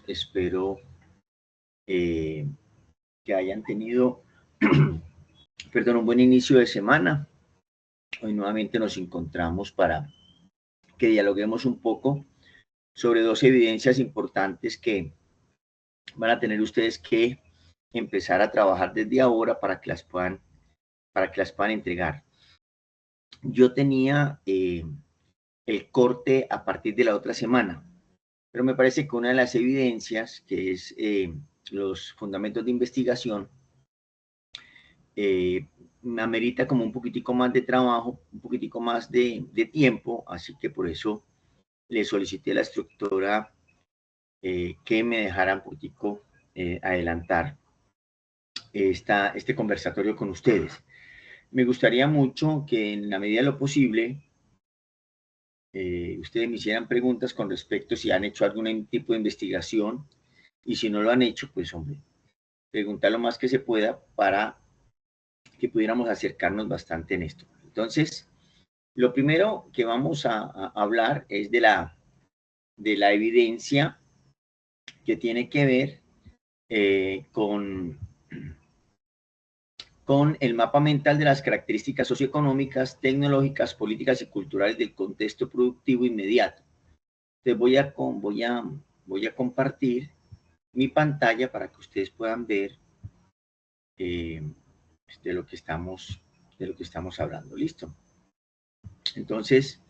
Espero que hayan tenido perdón, un buen inicio de semana. Hoy nuevamente nos encontramos para que dialoguemos un poco sobre dos evidencias importantes que van a tener ustedes que empezar a trabajar desde ahora para que las puedan entregar. Yo tenía el corte a partir de la otra semana, pero me parece que una de las evidencias, que es los fundamentos de investigación, me amerita como un poquitico más de trabajo, un poquitico más de tiempo, así que por eso le solicité a la instructora que me dejara un poquitico adelantar este conversatorio con ustedes. Me gustaría mucho que en la medida de lo posible ustedes me hicieran preguntas con respecto si han hecho algún tipo de investigación, y si no lo han hecho, pues hombre, preguntar lo más que se pueda para que pudiéramos acercarnos bastante en esto. Entonces, lo primero que vamos a hablar es de la evidencia que tiene que ver con el mapa mental de las características socioeconómicas, tecnológicas, políticas y culturales del contexto productivo inmediato. Entonces voy a compartir mi pantalla para que ustedes puedan ver de lo que estamos hablando. ¿Listo? Entonces,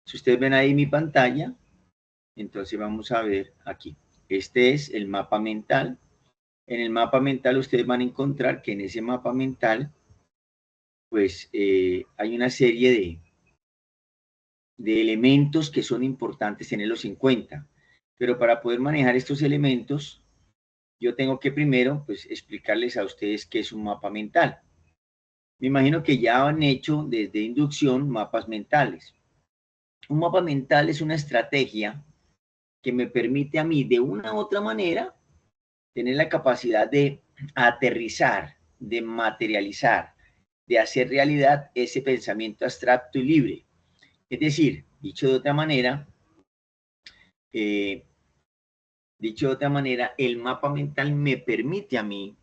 si ustedes ven ahí mi pantalla, entonces vamos a ver aquí. Este es el mapa mental. En el mapa mental ustedes van a encontrar que en ese mapa mental pues hay una serie de elementos que son importantes tenerlos en cuenta. Pero para poder manejar estos elementos, yo tengo que primero pues explicarles a ustedes qué es un mapa mental. Me imagino que ya han hecho desde inducción mapas mentales. Un mapa mental es una estrategia que me permite a mí de una u otra manera tener la capacidad de aterrizar, de materializar, de hacer realidad ese pensamiento abstracto y libre. Es decir, dicho de otra manera, el mapa mental me permite a mí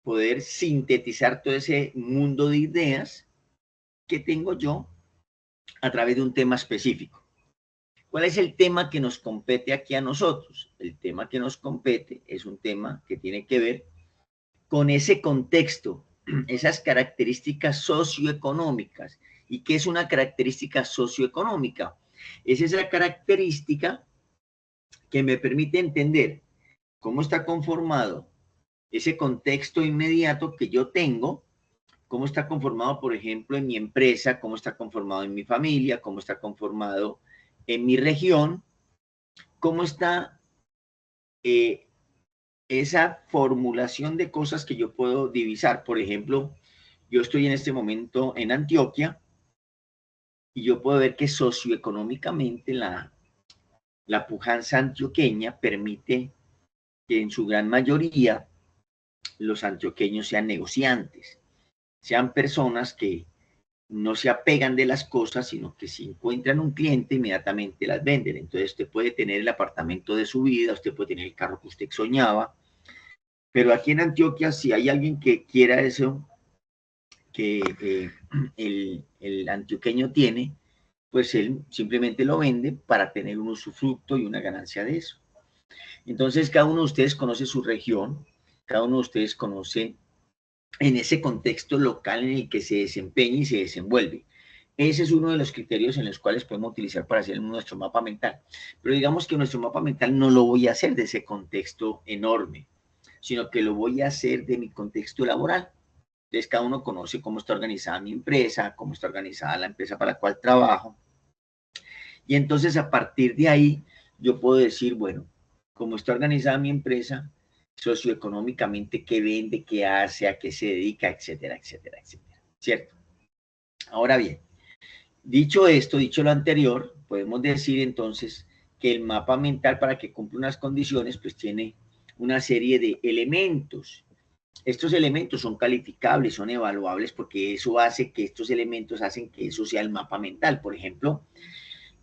poder sintetizar todo ese mundo de ideas que tengo yo a través de un tema específico. ¿Cuál es el tema que nos compete aquí a nosotros? El tema que nos compete es un tema que tiene que ver con ese contexto, esas características socioeconómicas. ¿Y qué es una característica socioeconómica? Es esa característica que me permite entender cómo está conformado ese contexto inmediato que yo tengo, cómo está conformado, por ejemplo, en mi empresa, cómo está conformado en mi familia, cómo está conformado en mi región, cómo está esa formulación de cosas que yo puedo divisar. Por ejemplo, yo estoy en este momento en Antioquia y yo puedo ver que socioeconómicamente la pujanza antioqueña permite que en su gran mayoría los antioqueños sean negociantes, sean personas que no se apegan de las cosas, sino que si encuentran un cliente, inmediatamente las venden. Entonces usted puede tener el apartamento de su vida, usted puede tener el carro que usted soñaba, pero aquí en Antioquia, si hay alguien que quiera eso, que el antioqueño tiene, pues él simplemente lo vende para tener un usufructo y una ganancia de eso. Entonces, cada uno de ustedes conoce su región, cada uno de ustedes conoce en ese contexto local en el que se desempeña y se desenvuelve. Ese es uno de los criterios en los cuales podemos utilizar para hacer nuestro mapa mental. Pero digamos que nuestro mapa mental no lo voy a hacer de ese contexto enorme, sino que lo voy a hacer de mi contexto laboral. Entonces, cada uno conoce cómo está organizada mi empresa, cómo está organizada la empresa para la cual trabajo. Y entonces, a partir de ahí, yo puedo decir, bueno, cómo está organizada mi empresa, socioeconómicamente, qué vende, qué hace, a qué se dedica, etcétera, etcétera, etcétera. ¿Cierto? Ahora bien, dicho esto, dicho lo anterior, podemos decir entonces que el mapa mental, para que cumpla unas condiciones, pues tiene una serie de elementos. Estos elementos son calificables, son evaluables, porque eso hace que estos elementos hacen que eso sea el mapa mental. Por ejemplo,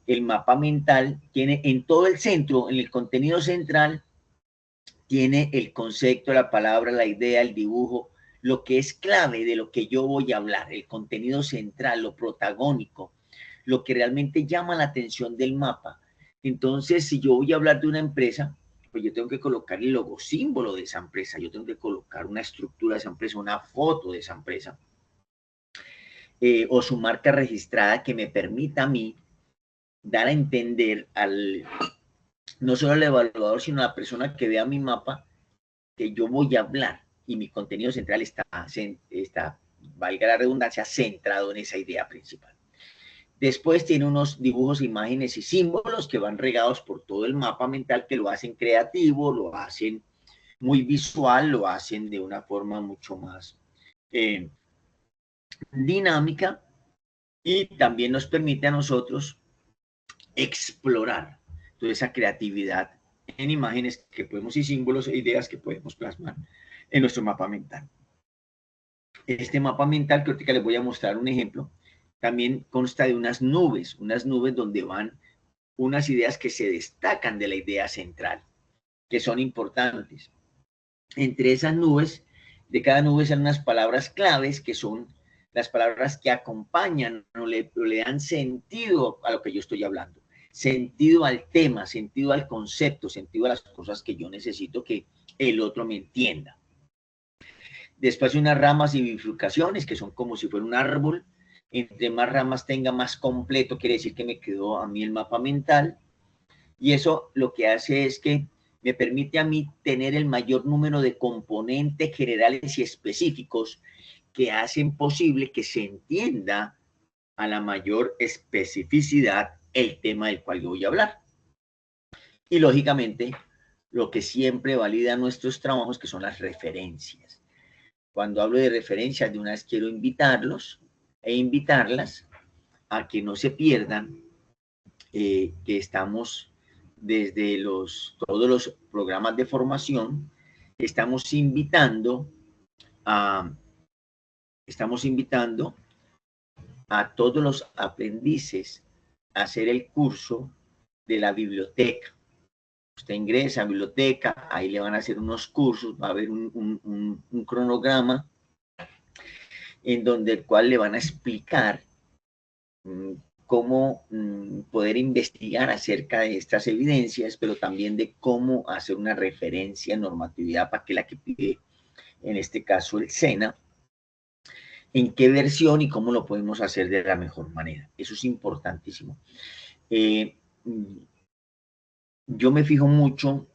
el mapa mental tiene en todo el centro, en el contenido central, tiene el concepto, la palabra, la idea, el dibujo, lo que es clave de lo que yo voy a hablar, el contenido central, lo protagónico, lo que realmente llama la atención del mapa. Entonces, si yo voy a hablar de una empresa, pues yo tengo que colocar el logo símbolo de esa empresa, yo tengo que colocar una estructura de esa empresa, una foto de esa empresa, o su marca registrada que me permita a mí dar a entender no solo al evaluador, sino a la persona que vea mi mapa, que yo voy a hablar y mi contenido central está, valga la redundancia, centrado en esa idea principal. Después tiene unos dibujos, imágenes y símbolos que van regados por todo el mapa mental, que lo hacen creativo, lo hacen muy visual, lo hacen de una forma mucho más dinámica, y también nos permite a nosotros explorar toda esa creatividad en imágenes que podemos y símbolos e ideas que podemos plasmar en nuestro mapa mental. Este mapa mental, que ahorita les voy a mostrar un ejemplo, también consta de unas nubes donde van unas ideas que se destacan de la idea central, que son importantes. Entre esas nubes, de cada nube salen unas palabras claves, que son las palabras que acompañan o le dan sentido a lo que yo estoy hablando, sentido al tema, sentido al concepto, sentido a las cosas que yo necesito que el otro me entienda. Después unas ramas y bifurcaciones, que son como si fuera un árbol. Entre más ramas tenga, más completo, quiere decir que me quedó a mí el mapa mental. Y eso lo que hace es que me permite a mí tener el mayor número de componentes generales y específicos que hacen posible que se entienda a la mayor especificidad el tema del cual yo voy a hablar. Y lógicamente, lo que siempre valida nuestros trabajos, que son las referencias. Cuando hablo de referencias, de una vez quiero invitarlos e invitarlas a que no se pierdan, que estamos desde todos los programas de formación, estamos invitando a todos los aprendices a hacer el curso de la biblioteca. Usted ingresa a biblioteca, ahí le van a hacer unos cursos, va a haber un cronograma en donde el cual le van a explicar cómo poder investigar acerca de estas evidencias, pero también de cómo hacer una referencia en normatividad para que la que pide, en este caso el SENA, en qué versión y cómo lo podemos hacer de la mejor manera. Eso es importantísimo. Yo me fijo mucho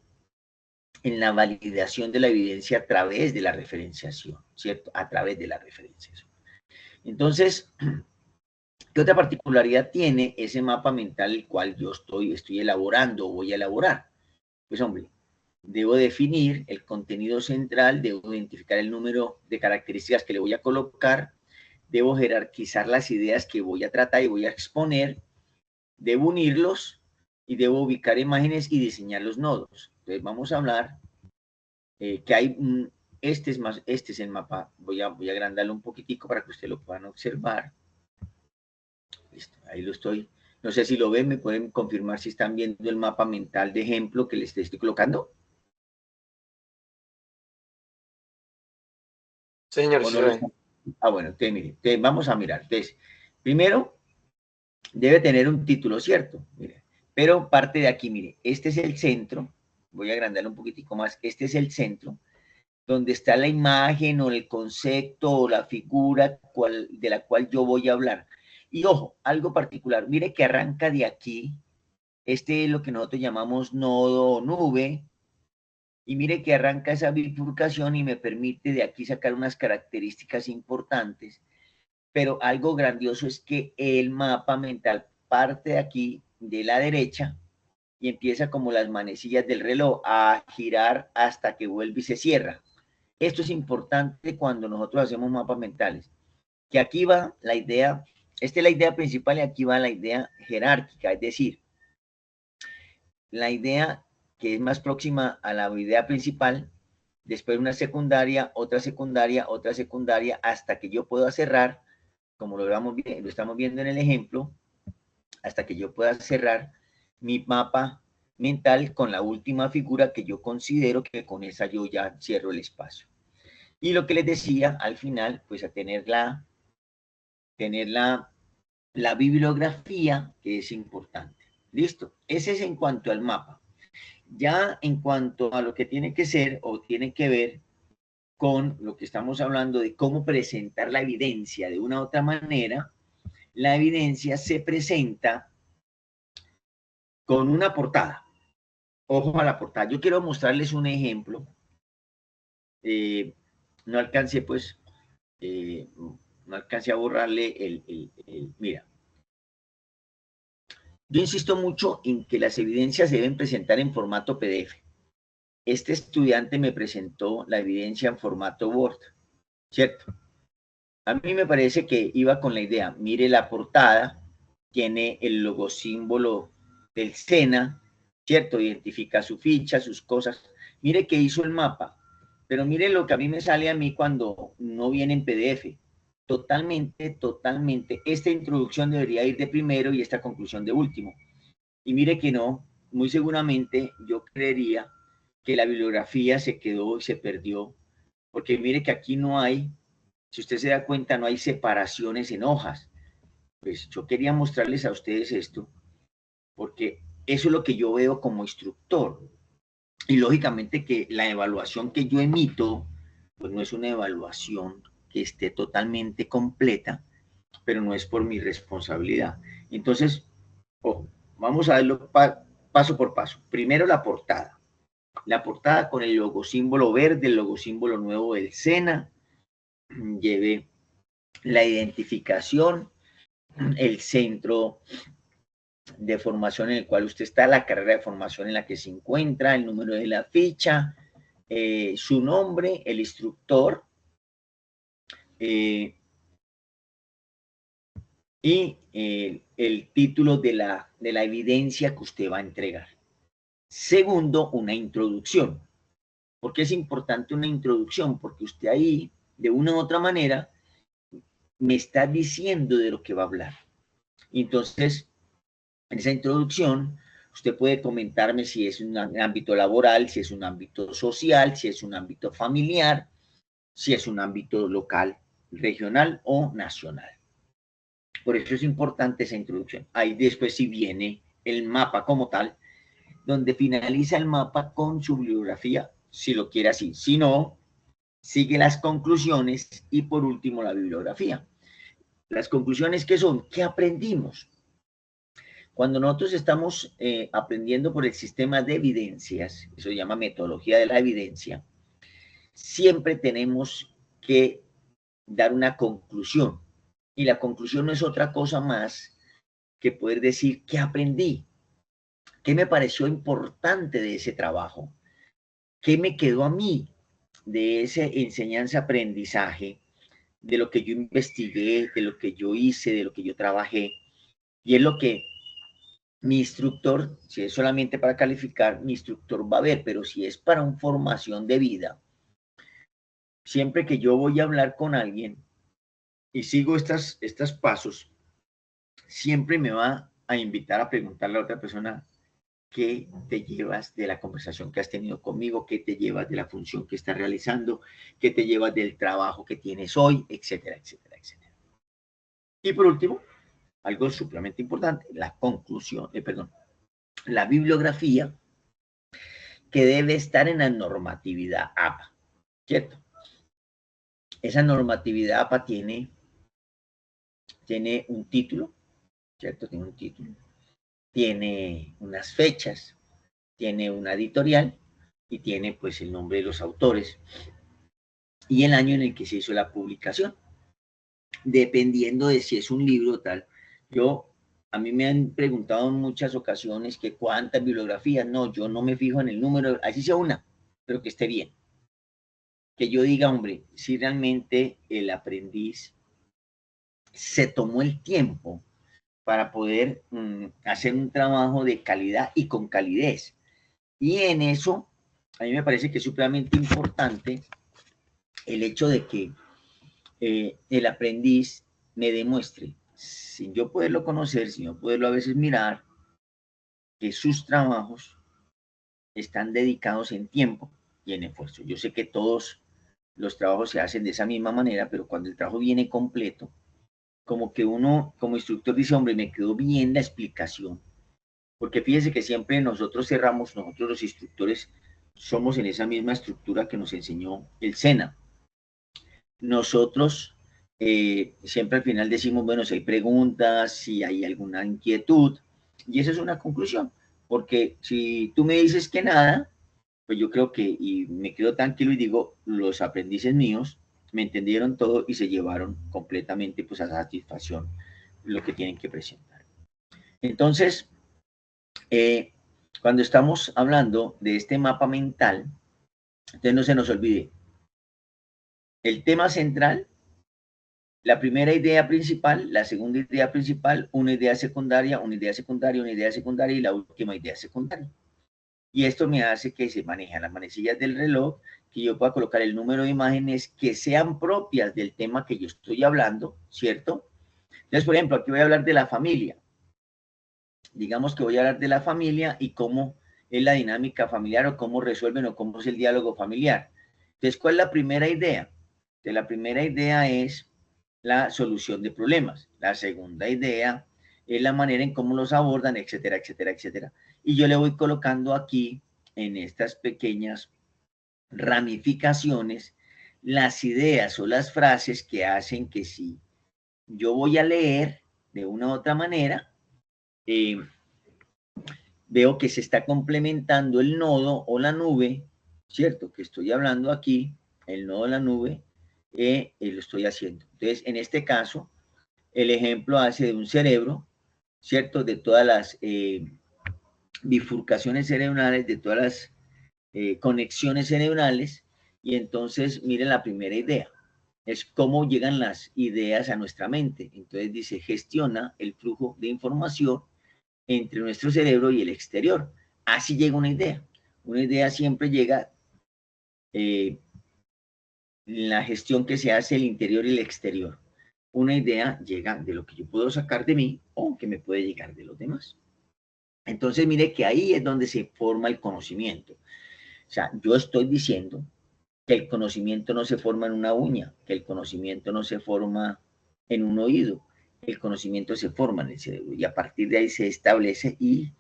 en la validación de la evidencia a través de la referenciación, ¿cierto? A través de la referenciación. Entonces, ¿qué otra particularidad tiene ese mapa mental el cual yo estoy elaborando o voy a elaborar? Pues hombre, debo definir el contenido central, debo identificar el número de características que le voy a colocar, debo jerarquizar las ideas que voy a tratar y voy a exponer, debo unirlos y debo ubicar imágenes y diseñar los nodos. Entonces vamos a hablar que hay, este es el mapa, voy a agrandarlo un poquitico para que ustedes lo puedan observar. Listo, ahí lo estoy. No sé si lo ven, me pueden confirmar si están viendo el mapa mental de ejemplo que les estoy colocando. Señor, sí No lo ven. bueno, entonces, mire, entonces vamos a mirar. Entonces, primero, debe tener un título, ¿cierto? Mire, pero parte de aquí, mire, este es el centro, voy a agrandarlo un poquitico más, este es el centro, donde está la imagen o el concepto o la figura de la cual yo voy a hablar. Y ojo, algo particular, mire que arranca de aquí, este es lo que nosotros llamamos nodo o nube, y mire que arranca esa bifurcación y me permite de aquí sacar unas características importantes, pero algo grandioso es que el mapa mental parte de aquí, de la derecha, y empieza como las manecillas del reloj a girar hasta que vuelve y se cierra. Esto es importante cuando nosotros hacemos mapas mentales, que aquí va la idea, esta es la idea principal y aquí va la idea jerárquica, es decir, la idea que es más próxima a la idea principal, después una secundaria, otra secundaria, otra secundaria, hasta que yo pueda cerrar, como lo estamos viendo en el ejemplo, hasta que yo pueda cerrar mi mapa mental con la última figura que yo considero que con esa yo ya cierro el espacio. Y lo que les decía, al final, pues a tener la bibliografía, que es importante. Listo, ese es en cuanto al mapa. Ya en cuanto a lo que tiene que ser o tiene que ver con lo que estamos hablando de cómo presentar la evidencia de una u otra manera, la evidencia se presenta con una portada. Ojo a la portada. Yo quiero mostrarles un ejemplo. No alcancé, pues, no alcancé a borrarle mira. Yo insisto mucho en que las evidencias se deben presentar en formato PDF. Este estudiante me presentó la evidencia en formato Word, ¿cierto? A mí me parece que iba con la idea, mire la portada, tiene el logosímbolo del SENA, ¿cierto? Identifica su ficha, sus cosas. Mire que hizo el mapa, pero mire lo que a mí me sale a mí cuando no viene en PDF. Totalmente. Esta introducción debería ir de primero y esta conclusión de último. Y mire que no, muy seguramente yo creería que la bibliografía se quedó y se perdió, porque mire que aquí no hay, si usted se da cuenta, no hay separaciones en hojas. Pues yo quería mostrarles a ustedes esto, porque eso es lo que yo veo como instructor. Y lógicamente que la evaluación que yo emito, pues no es una evaluación que esté totalmente completa, pero no es por mi responsabilidad. Entonces, ojo, vamos a verlo paso por paso. Primero la portada. La portada con el logosímbolo verde, el logosímbolo nuevo del SENA, lleve la identificación, el centro de formación en el cual usted está, la carrera de formación en la que se encuentra, el número de la ficha, su nombre, el instructor, y el título de la evidencia que usted va a entregar. Segundo, una introducción. ¿Por qué es importante una introducción? Porque usted ahí, de una u otra manera, me está diciendo de lo que va a hablar. Entonces, en esa introducción, usted puede comentarme si es un ámbito laboral, si es un ámbito social, si es un ámbito familiar, si es un ámbito local, regional o nacional. Por eso es importante esa introducción. Ahí después sí viene el mapa como tal, donde finaliza el mapa con su bibliografía, si lo quiere así. Si no, sigue las conclusiones y por último la bibliografía. Las conclusiones, ¿qué son? ¿Qué aprendimos? Cuando nosotros estamos aprendiendo por el sistema de evidencias, eso se llama metodología de la evidencia, siempre tenemos que dar una conclusión. Y la conclusión no es otra cosa más que poder decir qué aprendí, qué me pareció importante de ese trabajo, qué me quedó a mí de esa enseñanza-aprendizaje, de lo que yo investigué, de lo que yo hice, de lo que yo trabajé. Y es lo que mi instructor, si es solamente para calificar, mi instructor va a ver, pero si es para una formación de vida, siempre que yo voy a hablar con alguien y sigo estos pasos, siempre me va a invitar a preguntarle a otra persona qué te llevas de la conversación que has tenido conmigo, qué te llevas de la función que estás realizando, qué te llevas del trabajo que tienes hoy, etcétera, etcétera, etcétera. Y por último, algo sumamente importante, la conclusión, la bibliografía que debe estar en la normatividad APA, ¿cierto? Esa normatividad APA tiene un título, ¿cierto? Tiene un título, tiene unas fechas, tiene una editorial y tiene pues el nombre de los autores y el año en el que se hizo la publicación, dependiendo de si es un libro o tal. A mí me han preguntado en muchas ocasiones que cuántas bibliografías, no, yo no me fijo en el número, así sea una, pero que esté bien. Que yo diga, hombre, si realmente el aprendiz se tomó el tiempo para poder hacer un trabajo de calidad y con calidez. Y en eso, a mí me parece que es supremamente importante el hecho de que el aprendiz me demuestre sin yo poderlo conocer, sin yo poderlo a veces mirar, que sus trabajos están dedicados en tiempo y en esfuerzo. Yo sé que todos los trabajos se hacen de esa misma manera, pero cuando el trabajo viene completo, como que uno como instructor dice, hombre, me quedó bien la explicación. Porque fíjese que siempre nosotros los instructores, somos en esa misma estructura que nos enseñó el SENA. Nosotros siempre al final decimos, bueno, si hay preguntas, si hay alguna inquietud, y esa es una conclusión, porque si tú me dices que nada, pues yo creo que, y me quedo tranquilo y digo, los aprendices míos me entendieron todo y se llevaron completamente pues a satisfacción lo que tienen que presentar. Entonces, cuando estamos hablando de este mapa mental, entonces no se nos olvide, el tema central, la primera idea principal, la segunda idea principal, una idea secundaria, una idea secundaria, una idea secundaria y la última idea secundaria. Y esto me hace que se manejen las manecillas del reloj, que yo pueda colocar el número de imágenes que sean propias del tema que yo estoy hablando, ¿cierto? Entonces, por ejemplo, aquí voy a hablar de la familia. Digamos que voy a hablar de la familia y cómo es la dinámica familiar o cómo resuelven o cómo es el diálogo familiar. Entonces, ¿cuál es la primera idea? Entonces, la primera idea es la solución de problemas. La segunda idea es la manera en cómo los abordan, etcétera, etcétera, etcétera. Y yo le voy colocando aquí, en estas pequeñas ramificaciones, las ideas o las frases que hacen que si yo voy a leer de una u otra manera, veo que se está complementando el nodo o la nube, ¿cierto? Que estoy hablando aquí, el nodo o la nube, lo estoy haciendo. Entonces, en este caso, el ejemplo hace de un cerebro, ¿cierto? De todas las bifurcaciones cerebrales, de todas las conexiones cerebrales, y entonces, miren la primera idea, es cómo llegan las ideas a nuestra mente. Entonces dice, gestiona el flujo de información entre nuestro cerebro y el exterior. Así llega una idea. Una idea siempre llega en la gestión que se hace el interior y el exterior. Una idea llega de lo que yo puedo sacar de mí o que me puede llegar de los demás. Entonces, mire que ahí es donde se forma el conocimiento. O sea, yo estoy diciendo que el conocimiento no se forma en una uña, que el conocimiento no se forma en un oído, el conocimiento se forma en el cerebro y a partir de ahí se establece y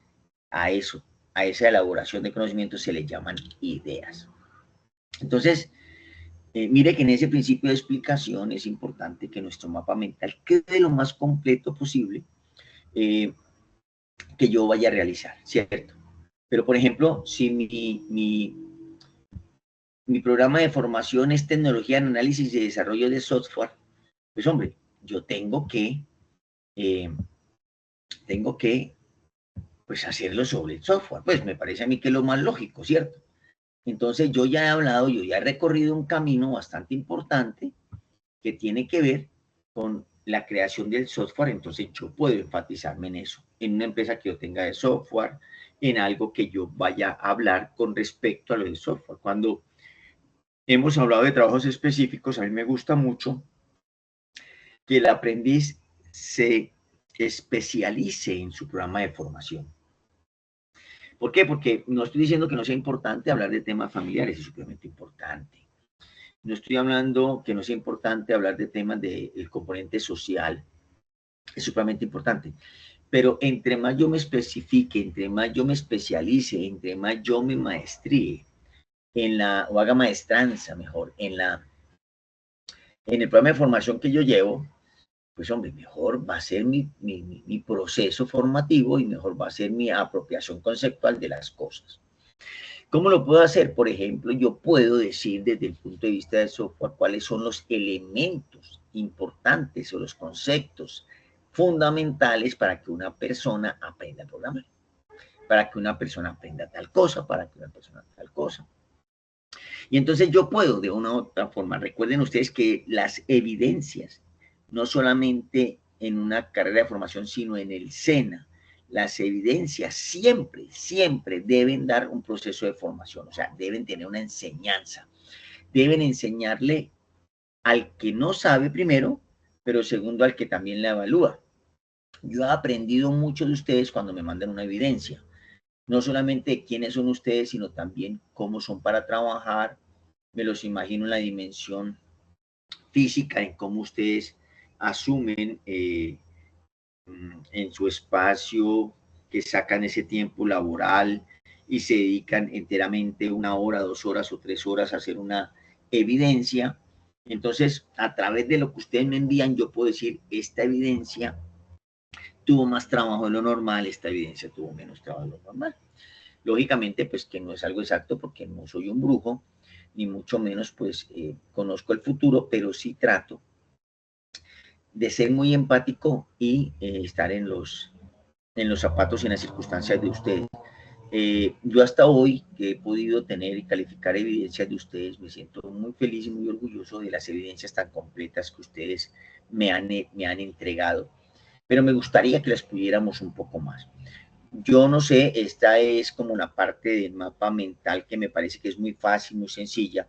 a eso, a esa elaboración de conocimiento se le llaman ideas. Entonces, mire que en ese principio de explicación es importante que nuestro mapa mental quede lo más completo posible que yo vaya a realizar, ¿cierto? Pero, por ejemplo, si mi programa de formación es tecnología en análisis y desarrollo de software, pues hombre, yo eh, tengo que pues hacerlo sobre el software. Pues me parece a mí que es lo más lógico, ¿cierto? Entonces yo ya he hablado, yo ya he recorrido un camino bastante importante que tiene que ver con la creación del software, entonces yo puedo enfatizarme en eso, en una empresa que yo tenga de software, en algo que yo vaya a hablar con respecto a lo del software. Cuando hemos hablado de trabajos específicos, a mí me gusta mucho que el aprendiz se especialice en su programa de formación. ¿Por qué? Porque no estoy diciendo que no sea importante hablar de temas familiares, es supremamente importante. No estoy hablando que no sea importante hablar de temas del componente social, es supremamente importante. Pero entre más yo me especifique, entre más yo me especialice, entre más yo me maestríe o haga maestranza mejor, en el programa de formación que yo llevo, pues hombre, mejor va a ser mi proceso formativo y mejor va a ser mi apropiación conceptual de las cosas. ¿Cómo lo puedo hacer? Por ejemplo, yo puedo decir desde el punto de vista del software cuáles son los elementos importantes o los conceptos fundamentales para que una persona aprenda a programar, para que una persona aprenda tal cosa, para que una persona tal cosa. Y entonces yo puedo de una u otra forma, recuerden ustedes que las evidencias, no solamente en una carrera de formación, sino en el SENA, las evidencias siempre, siempre deben dar un proceso de formación, o sea, deben tener una enseñanza, deben enseñarle al que no sabe primero, pero segundo al que también la evalúa. Yo he aprendido mucho de ustedes cuando me mandan una evidencia. No solamente quiénes son ustedes, sino también cómo son para trabajar. Me los imagino en la dimensión física, en cómo ustedes asumen en su espacio, que sacan ese tiempo laboral y se dedican enteramente 1 hora, 2 horas o 3 horas a hacer una evidencia. Entonces, a través de lo que ustedes me envían, yo puedo decir, esta evidencia tuvo más trabajo de lo normal, esta evidencia tuvo menos trabajo de lo normal. Lógicamente, pues que no es algo exacto porque no soy un brujo, ni mucho menos pues conozco el futuro, pero sí trato de ser muy empático y estar en los zapatos y en las circunstancias de ustedes. Yo hasta hoy que he podido tener y calificar evidencias de ustedes, me siento muy feliz y muy orgulloso de las evidencias tan completas que ustedes me han entregado, pero me gustaría que las pudiéramos un poco más. Yo no sé, esta es como una parte del mapa mental que me parece que es muy fácil, muy sencilla.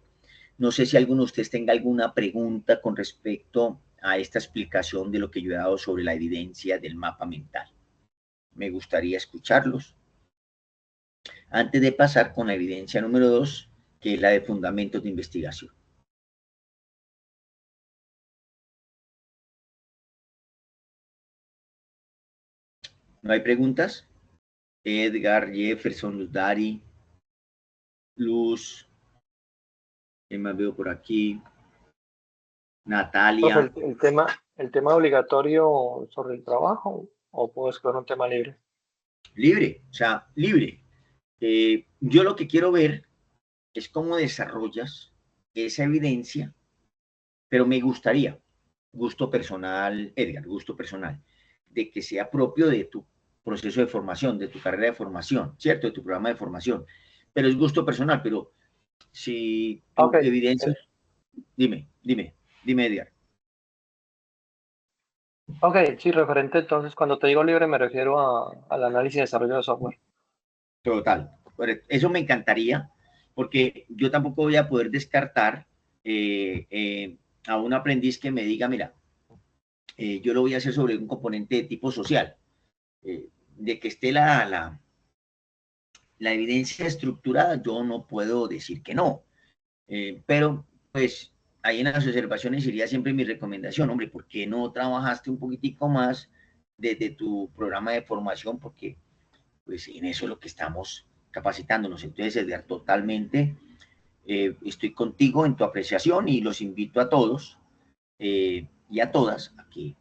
No sé si alguno de ustedes tenga alguna pregunta con respecto a esta explicación de lo que yo he dado sobre la evidencia del mapa mental. Me gustaría escucharlos antes de pasar con la evidencia número 2, que es la de fundamentos de investigación. ¿No hay preguntas? Edgar, Jefferson, Luz Dari, Luz, ¿qué más veo por aquí? Natalia. Profe, el tema obligatorio sobre el trabajo, o puedo escoger un tema libre. Libre, o sea, libre. Yo lo que quiero ver es cómo desarrollas esa evidencia, pero me gustaría, gusto personal, Edgar, gusto personal, de que sea propio de tu proceso de formación, de tu carrera de formación, ¿cierto? De tu programa de formación. Pero es gusto personal, pero si tu Ok, evidencia, dime, Edgar. ok, sí, referente entonces, cuando te digo libre me refiero al análisis y desarrollo de software. Total. Eso me encantaría, porque yo tampoco voy a poder descartar a un aprendiz que me diga, mira, yo lo voy a hacer sobre un componente de tipo social, de que esté la evidencia estructurada, yo no puedo decir que no, pero pues ahí en las observaciones iría siempre mi recomendación, hombre, ¿por qué no trabajaste un poquitico más desde tu programa de formación? Porque pues en eso es lo que estamos capacitándonos. Entonces, Edgar, totalmente estoy contigo en tu apreciación y los invito a todos y a todas a que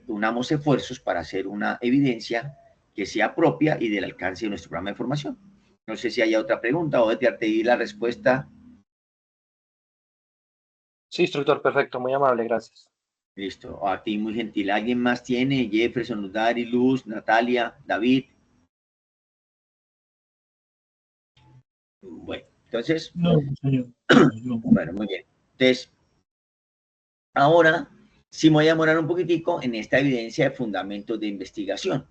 unamos esfuerzos para hacer una evidencia que sea propia y del alcance de nuestro programa de formación. No sé si haya otra pregunta o Edgar, te di la respuesta. Sí, instructor, perfecto, muy amable, gracias. Listo, a ti muy gentil. ¿Alguien más tiene? Jefferson, Ludari, Luz, Natalia, David. Bueno, entonces, no, señor. No, bueno, muy bien. Entonces, ahora sí me voy a demorar un poquitico en esta evidencia de fundamentos de investigación.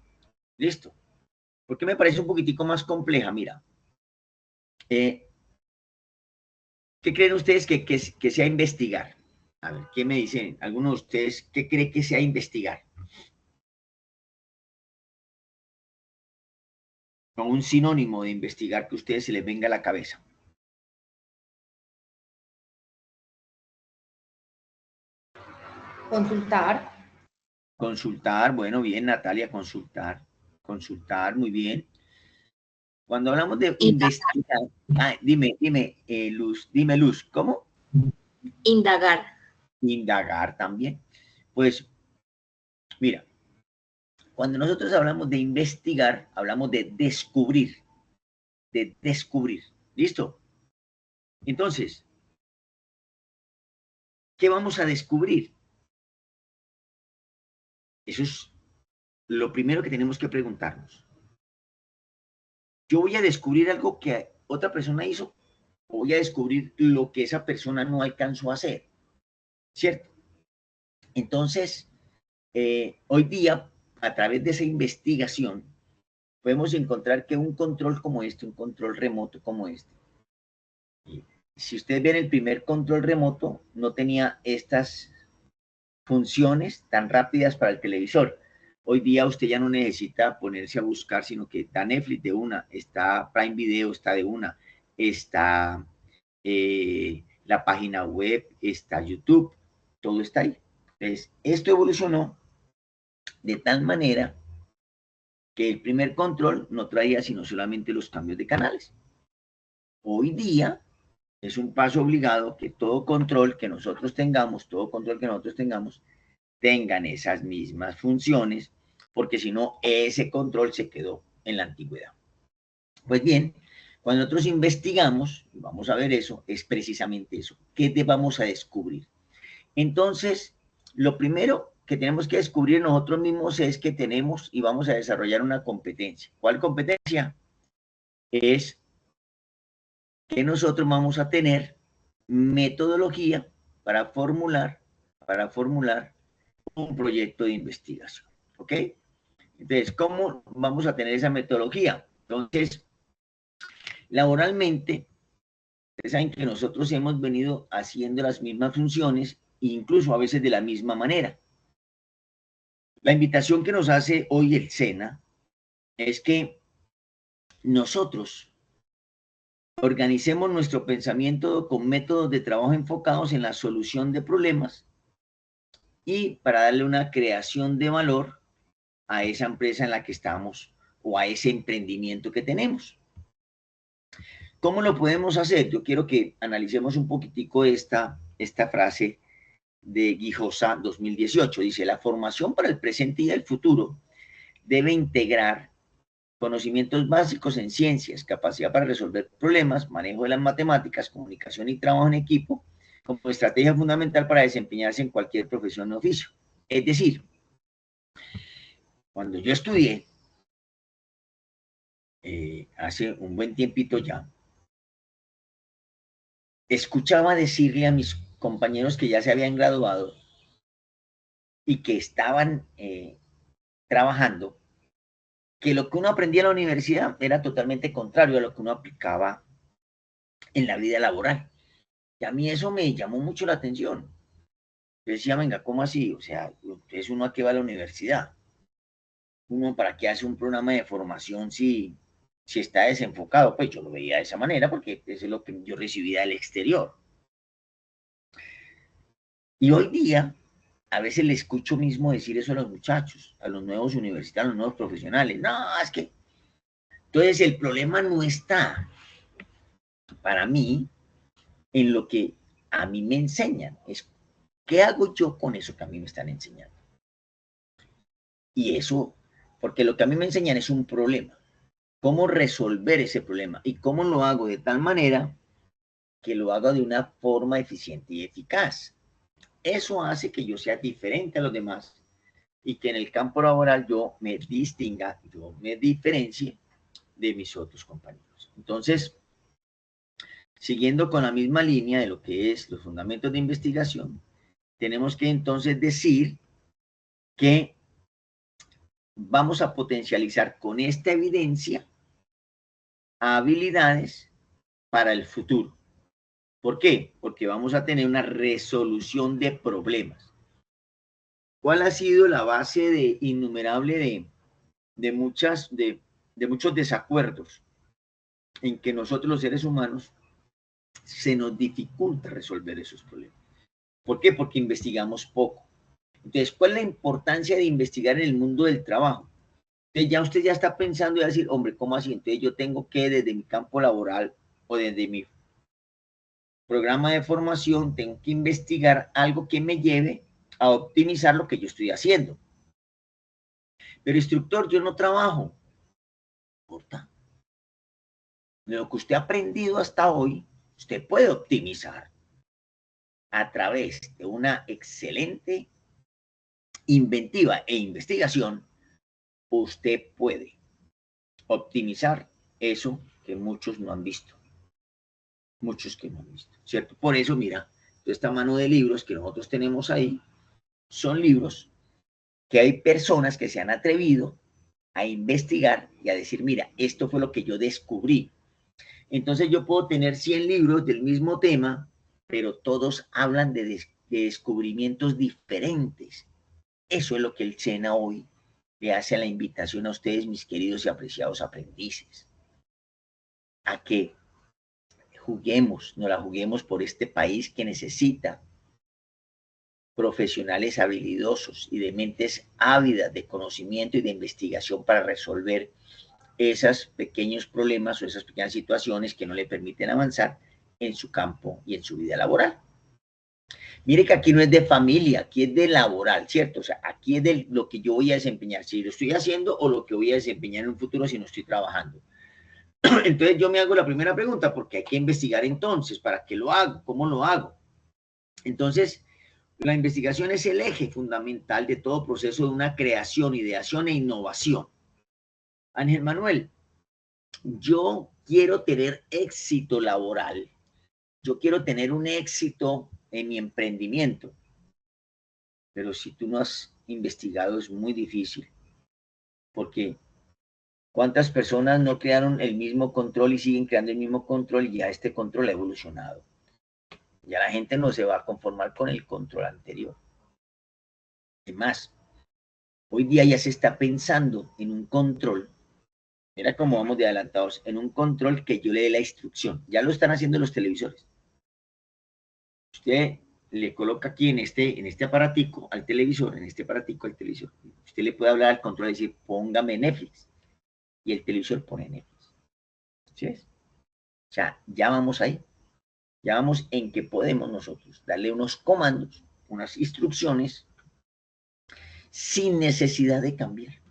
Listo. Porque me parece un poquitico más compleja. Mira, ¿qué creen ustedes que sea investigar? A ver, ¿qué me dicen? ¿Algunos de ustedes qué cree que sea investigar? Con un sinónimo de investigar que a ustedes se les venga a la cabeza. Consultar. Consultar, bueno, bien, Natalia, consultar, muy bien. Cuando hablamos de investigar, dime, Luz, ¿cómo? Indagar. Indagar también. Pues, mira, cuando nosotros hablamos de investigar, hablamos de descubrir, ¿listo? Entonces, ¿qué vamos a descubrir? Eso es lo primero que tenemos que preguntarnos. Yo voy a descubrir algo que otra persona hizo, o voy a descubrir lo que esa persona no alcanzó a hacer, ¿cierto? Entonces, hoy día, a través de esa investigación, podemos encontrar que un control como este, un control remoto como este, si ustedes ven el primer control remoto, no tenía estas funciones tan rápidas para el televisor. Hoy día usted ya no necesita ponerse a buscar, sino que está Netflix de una, está Prime Video, está de una, está la página web, está YouTube, todo está ahí. Entonces, esto evolucionó de tal manera que el primer control no traía sino solamente los cambios de canales. Hoy día es un paso obligado que todo control que nosotros tengamos, tengan esas mismas funciones, porque si no, ese control se quedó en la antigüedad. Pues bien, cuando nosotros investigamos, vamos a ver eso, es precisamente eso. ¿Qué te vamos a descubrir? Entonces, lo primero que tenemos que descubrir nosotros mismos es que tenemos y vamos a desarrollar una competencia. ¿Cuál competencia? Es que nosotros vamos a tener metodología para formular un proyecto de investigación. ¿Ok? Entonces, ¿cómo vamos a tener esa metodología? Entonces, laboralmente, ustedes saben que nosotros hemos venido haciendo las mismas funciones, incluso a veces de la misma manera. La invitación que nos hace hoy el SENA es que nosotros organicemos nuestro pensamiento con métodos de trabajo enfocados en la solución de problemas y para darle una creación de valor a esa empresa en la que estamos o a ese emprendimiento que tenemos. ¿Cómo lo podemos hacer? Yo quiero que analicemos un poquitico esta frase de Guijosa 2018. Dice, la formación para el presente y el futuro debe integrar conocimientos básicos en ciencias, capacidad para resolver problemas, manejo de las matemáticas, comunicación y trabajo en equipo, como estrategia fundamental para desempeñarse en cualquier profesión o oficio. Es decir, cuando yo estudié, hace un buen tiempito ya, escuchaba decirle a mis compañeros que ya se habían graduado y que estaban trabajando, que lo que uno aprendía en la universidad era totalmente contrario a lo que uno aplicaba en la vida laboral. Y a mí eso me llamó mucho la atención. Yo decía, venga, ¿cómo así? O sea, es uno a qué va a la universidad. Uno para qué hace un programa de formación si está desenfocado. Pues yo lo veía de esa manera porque eso es lo que yo recibía del exterior. Y hoy día, a veces le escucho mismo decir eso a los muchachos, a los nuevos universitarios, a los nuevos profesionales. No, es que... Entonces el problema no está, para mí, en lo que a mí me enseñan. Es ¿qué hago yo con eso que a mí me están enseñando? Y eso, porque lo que a mí me enseñan es un problema. ¿Cómo resolver ese problema? ¿Y cómo lo hago de tal manera que lo haga de una forma eficiente y eficaz? Eso hace que yo sea diferente a los demás y que en el campo laboral yo me distinga, yo me diferencie de mis otros compañeros. Entonces, siguiendo con la misma línea de lo que es los fundamentos de investigación, tenemos que entonces decir que vamos a potencializar con esta evidencia habilidades para el futuro. ¿Por qué? Porque vamos a tener una resolución de problemas. ¿Cuál ha sido la base de innumerable de muchos desacuerdos en que nosotros los seres humanos se nos dificulta resolver esos problemas? ¿Por qué? Porque investigamos poco. Entonces, ¿cuál es la importancia de investigar en el mundo del trabajo? Entonces, ya usted ya está pensando y va a decir, hombre, ¿cómo así? Entonces, yo tengo que desde mi campo laboral o desde mi programa de formación, tengo que investigar algo que me lleve a optimizar lo que yo estoy haciendo. Pero, instructor, yo no trabajo. No importa. De lo que usted ha aprendido hasta hoy, usted puede optimizar a través de una excelente inventiva e investigación. Usted puede optimizar eso que muchos no han visto. Muchos que no han visto, ¿cierto? Por eso, mira, esta mano de libros que nosotros tenemos ahí son libros que hay personas que se han atrevido a investigar y a decir, mira, esto fue lo que yo descubrí. Entonces yo puedo tener 100 libros del mismo tema, pero todos hablan de descubrimientos diferentes. Eso es lo que el SENA hoy le hace la invitación a ustedes, mis queridos y apreciados aprendices, a que juguemos, nos la juguemos por este país que necesita profesionales habilidosos y de mentes ávidas de conocimiento y de investigación para resolver esos pequeños problemas o esas pequeñas situaciones que no le permiten avanzar en su campo y en su vida laboral. Mire que aquí no es de familia, aquí es de laboral, ¿cierto? O sea, aquí es de lo que yo voy a desempeñar, si lo estoy haciendo o lo que voy a desempeñar en un futuro si no estoy trabajando. Entonces yo me hago la primera pregunta, porque hay que investigar entonces, ¿para qué lo hago? ¿Cómo lo hago? Entonces, la investigación es el eje fundamental de todo proceso de una creación, ideación e innovación. Ángel Manuel, yo quiero tener éxito laboral, yo quiero tener un éxito en mi emprendimiento, pero si tú no has investigado es muy difícil, porque ¿cuántas personas no crearon el mismo control y siguen creando el mismo control y ya este control ha evolucionado? Ya la gente no se va a conformar con el control anterior. Además, hoy día ya se está pensando en un control, mira cómo vamos de adelantados, en un control que yo le dé la instrucción. Ya lo están haciendo los televisores. Usted le coloca aquí en este aparatico al televisor, en este aparatico al televisor. Usted le puede hablar al control y decir, póngame Netflix. Y el televisor pone Netflix. ¿Sí es? O sea, ya vamos ahí. Ya vamos en que podemos nosotros darle unos comandos, unas instrucciones, sin necesidad de cambiar.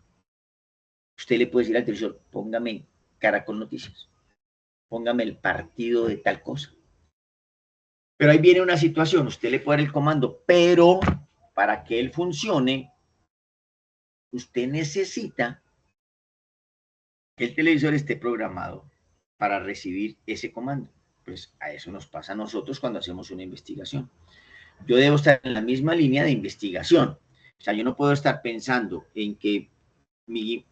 Usted le puede decir al televisor, póngame Caracol Noticias, póngame el partido de tal cosa. Pero ahí viene una situación, usted le puede dar el comando, pero para que él funcione, usted necesita que el televisor esté programado para recibir ese comando. Pues a eso nos pasa a nosotros cuando hacemos una investigación. Yo debo estar en la misma línea de investigación. O sea, yo no puedo estar pensando en que mi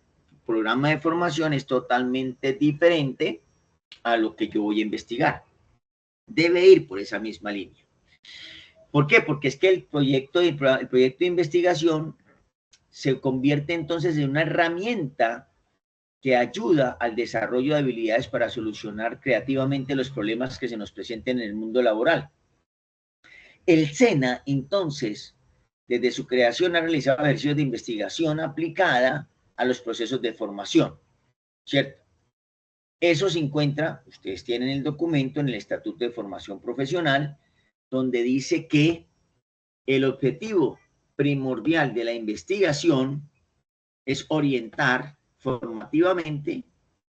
programa de formación es totalmente diferente a lo que yo voy a investigar. Debe ir por esa misma línea. ¿Por qué? Porque es que el proyecto de investigación se convierte entonces en una herramienta que ayuda al desarrollo de habilidades para solucionar creativamente los problemas que se nos presenten en el mundo laboral. El SENA, entonces, desde su creación ha realizado ejercicios de investigación aplicada a los procesos de formación, ¿cierto? Eso se encuentra, ustedes tienen el documento en el Estatuto de Formación Profesional, donde dice que el objetivo primordial de la investigación es orientar formativamente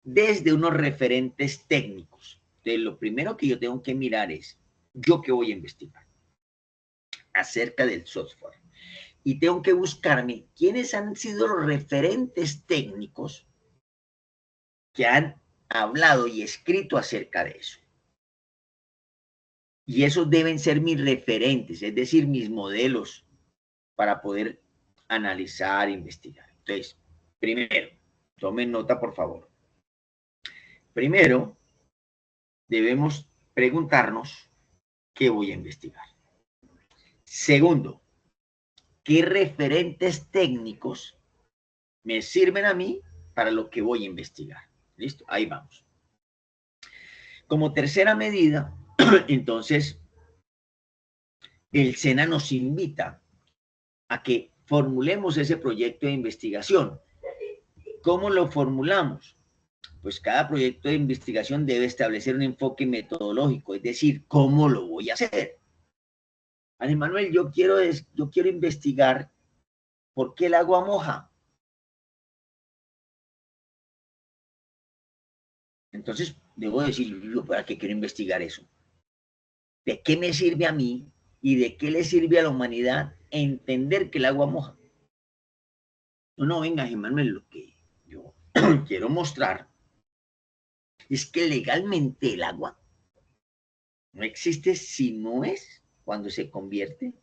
desde unos referentes técnicos. Entonces, lo primero que yo tengo que mirar es, ¿yo qué voy a investigar acerca del software? Y tengo que buscarme quiénes han sido los referentes técnicos que han hablado y escrito acerca de eso. Y esos deben ser mis referentes, es decir, mis modelos para poder analizar e investigar. Entonces, primero, tomen nota, por favor. Primero, debemos preguntarnos qué voy a investigar. Segundo, qué referentes técnicos me sirven a mí para lo que voy a investigar. ¿Listo? Ahí vamos. Como tercera medida, entonces, el SENA nos invita a que formulemos ese proyecto de investigación. ¿Cómo lo formulamos? Pues cada proyecto de investigación debe establecer un enfoque metodológico, es decir, ¿cómo lo voy a hacer? Ángel Manuel, yo quiero investigar por qué el agua moja. Entonces, debo decir, yo para qué quiero investigar eso. ¿De qué me sirve a mí y de qué le sirve a la humanidad entender que el agua moja? No, venga, Ángel Manuel, lo que yo quiero mostrar es que legalmente el agua no existe si no es cuando se convierte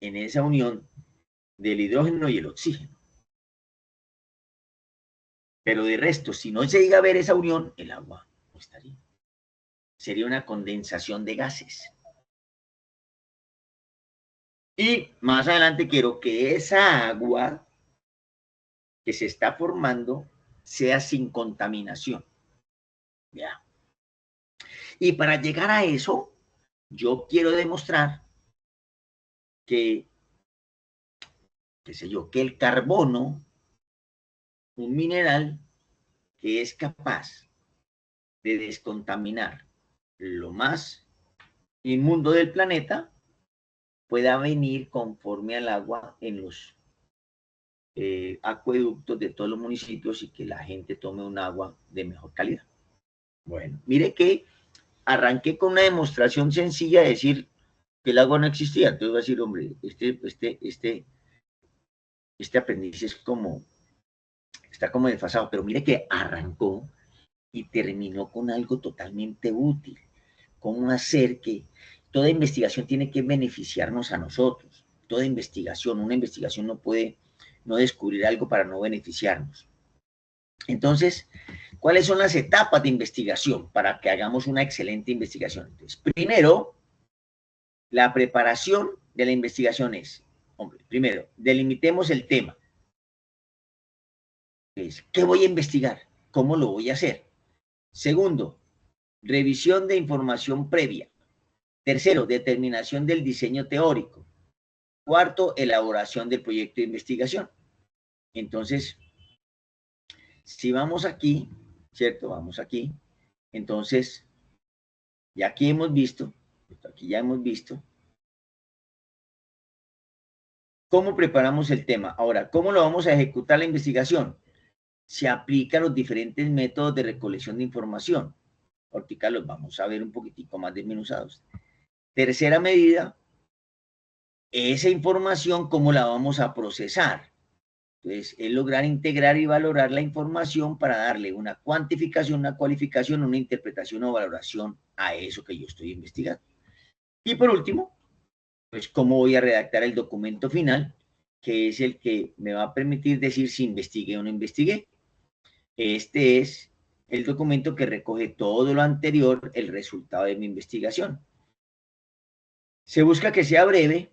en esa unión del hidrógeno y el oxígeno. Pero de resto, si no se llega a ver esa unión, el agua no estaría. Sería una condensación de gases. Y más adelante quiero que esa agua que se está formando sea sin contaminación. ¿Ya? Y para llegar a eso, yo quiero demostrar que, qué sé yo, que el carbono, un mineral que es capaz de descontaminar lo más inmundo del planeta, pueda venir conforme al agua en los acueductos de todos los municipios y que la gente tome un agua de mejor calidad. Bueno, mire que arranqué con una demostración sencilla de decir que el agua no existía. Entonces voy a decir, hombre, este aprendiz es como, está como desfasado, pero mire que arrancó y terminó con algo totalmente útil. Cómo hacer que toda investigación tiene que beneficiarnos a nosotros. Toda investigación, una investigación no puede no descubrir algo para no beneficiarnos. Entonces, ¿cuáles son las etapas de investigación para que hagamos una excelente investigación? Entonces, primero, la preparación de la investigación es, hombre, primero, delimitemos el tema. ¿Qué voy a investigar? ¿Cómo lo voy a hacer? Segundo, revisión de información previa. Tercero, determinación del diseño teórico. Cuarto, elaboración del proyecto de investigación. Entonces, si vamos aquí, ¿cierto? Vamos aquí. Entonces, ya aquí hemos visto, aquí ya hemos visto cómo preparamos el tema. Ahora, ¿cómo lo vamos a ejecutar la investigación? Se aplican los diferentes métodos de recolección de información. Ahorita los vamos a ver un poquitico más desmenuzados. Tercera medida, esa información, ¿cómo la vamos a procesar? Entonces, es lograr integrar y valorar la información para darle una cuantificación, una cualificación, una interpretación o valoración a eso que yo estoy investigando. Y por último, pues, ¿cómo voy a redactar el documento final? Que es el que me va a permitir decir si investigué o no investigué. Este es el documento que recoge todo lo anterior, el resultado de mi investigación. Se busca que sea breve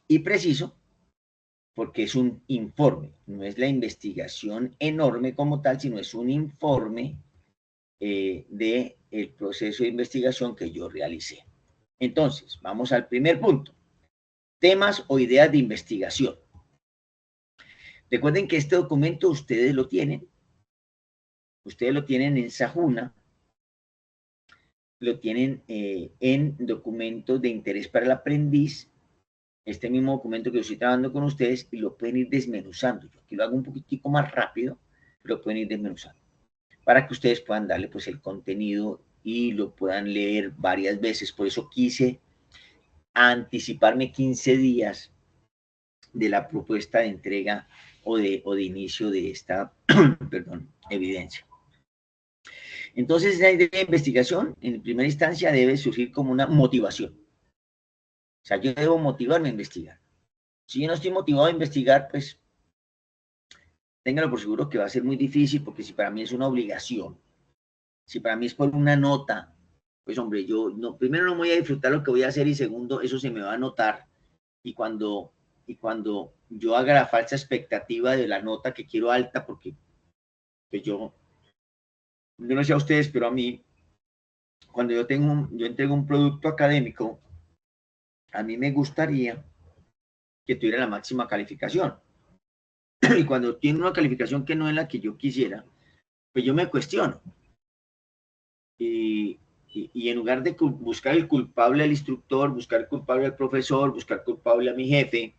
y preciso, porque es un informe, no es la investigación enorme como tal, sino es un informe del proceso de investigación que yo realicé. Entonces, vamos al primer punto. Temas o ideas de investigación. Recuerden que este documento ustedes lo tienen en Sajuna, lo tienen en documentos de interés para el aprendiz, este mismo documento que yo estoy trabajando con ustedes, y lo pueden ir desmenuzando. Yo aquí lo hago un poquitico más rápido, pero lo pueden ir desmenuzando, para que ustedes puedan darle pues el contenido y lo puedan leer varias veces. Por eso quise anticiparme 15 días de la propuesta de entrega o de inicio de esta perdón, evidencia. Entonces, la idea de investigación, en primera instancia, debe surgir como una motivación. O sea, yo debo motivarme a investigar. Si yo no estoy motivado a investigar, pues, ténganlo por seguro que va a ser muy difícil, porque si para mí es una obligación, si para mí es por una nota, pues, hombre, yo no, primero no voy a disfrutar lo que voy a hacer, y segundo, eso se me va a notar. Y cuando yo haga la falsa expectativa de la nota que quiero alta, porque pues yo no sé a ustedes, pero a mí, cuando yo entrego un producto académico, a mí me gustaría que tuviera la máxima calificación. Y cuando tiene una calificación que no es la que yo quisiera, pues yo me cuestiono. Y en lugar de buscar el culpable al instructor, buscar el culpable al profesor, buscar culpable a mi jefe,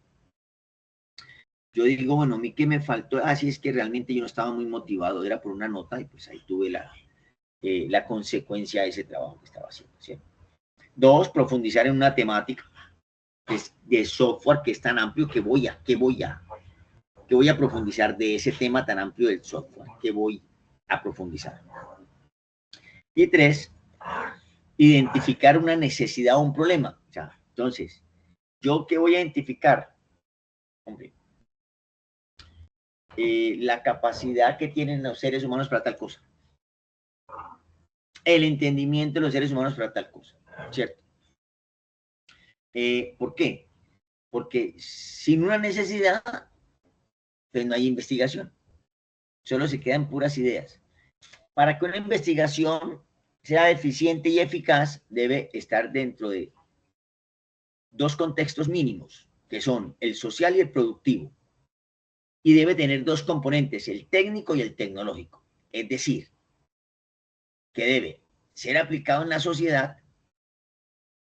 yo digo, bueno, a mí qué me faltó, así es que realmente yo no estaba muy motivado, era por una nota, y pues ahí tuve la consecuencia de ese trabajo que estaba haciendo, ¿sí? Dos, profundizar en una temática que es de software que es tan amplio que voy a profundizar de ese tema tan amplio del software, que voy a profundizar. Y tres, identificar una necesidad o un problema. O sea, entonces, ¿yo qué voy a identificar? Hombre, la capacidad que tienen los seres humanos para tal cosa. El entendimiento de los seres humanos para tal cosa, ¿cierto? ¿Por qué? Porque sin una necesidad Entonces no hay investigación. Solo se quedan puras ideas. Para que una investigación sea eficiente y eficaz, debe estar dentro de dos contextos mínimos, que son el social y el productivo. Y debe tener dos componentes, el técnico y el tecnológico. Es decir, que debe ser aplicado en la sociedad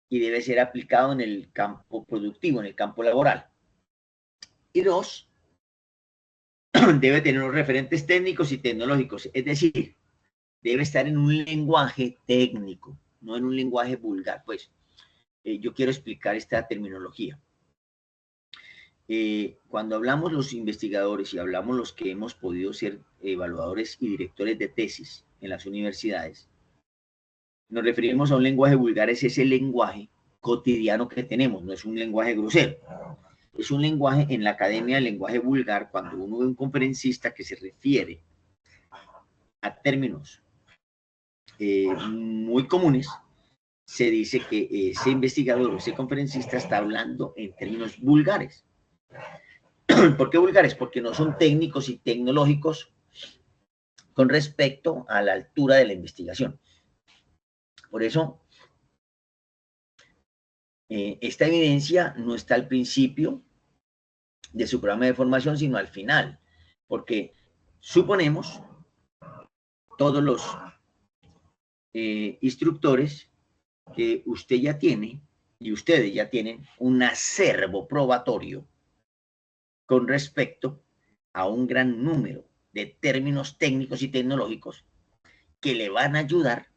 y debe ser aplicado en el campo productivo, en el campo laboral. Y dos, debe tener unos referentes técnicos y tecnológicos. Es decir, debe estar en un lenguaje técnico, no en un lenguaje vulgar. Pues yo quiero explicar esta terminología. Cuando hablamos los investigadores y hablamos los que hemos podido ser evaluadores y directores de tesis en las universidades, nos referimos a un lenguaje vulgar, es ese lenguaje cotidiano que tenemos, no es un lenguaje grosero. Es un lenguaje, en la academia, el lenguaje vulgar, cuando uno ve un conferencista que se refiere a términos muy comunes, se dice que ese investigador o ese conferencista está hablando en términos vulgares. ¿Por qué vulgares? Porque no son técnicos y tecnológicos con respecto a la altura de la investigación. Por eso, esta evidencia no está al principio de su programa de formación, sino al final, porque suponemos todos los instructores que usted ya tiene y ustedes ya tienen un acervo probatorio con respecto a un gran número de términos técnicos y tecnológicos que le van a ayudar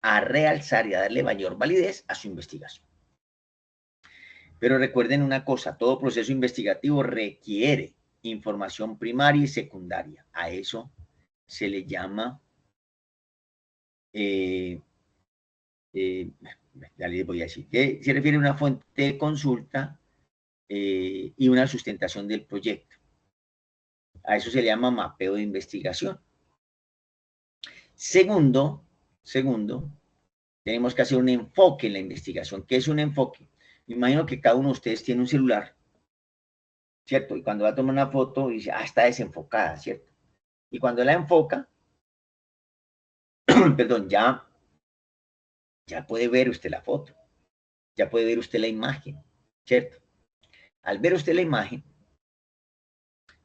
a realzar y a darle mayor validez a su investigación. Pero recuerden una cosa, todo proceso investigativo requiere información primaria y secundaria. A eso se le llama, ya les voy a decir, que se refiere a una fuente de consulta y una sustentación del proyecto. A eso se le llama mapeo de investigación. Segundo, tenemos que hacer un enfoque en la investigación. ¿Qué es un enfoque? Me imagino que cada uno de ustedes tiene un celular, ¿cierto? Y cuando va a tomar una foto, dice, está desenfocada, ¿cierto? Y cuando la enfoca, perdón, ya puede ver usted la foto, ya puede ver usted la imagen, ¿cierto? Al ver usted la imagen,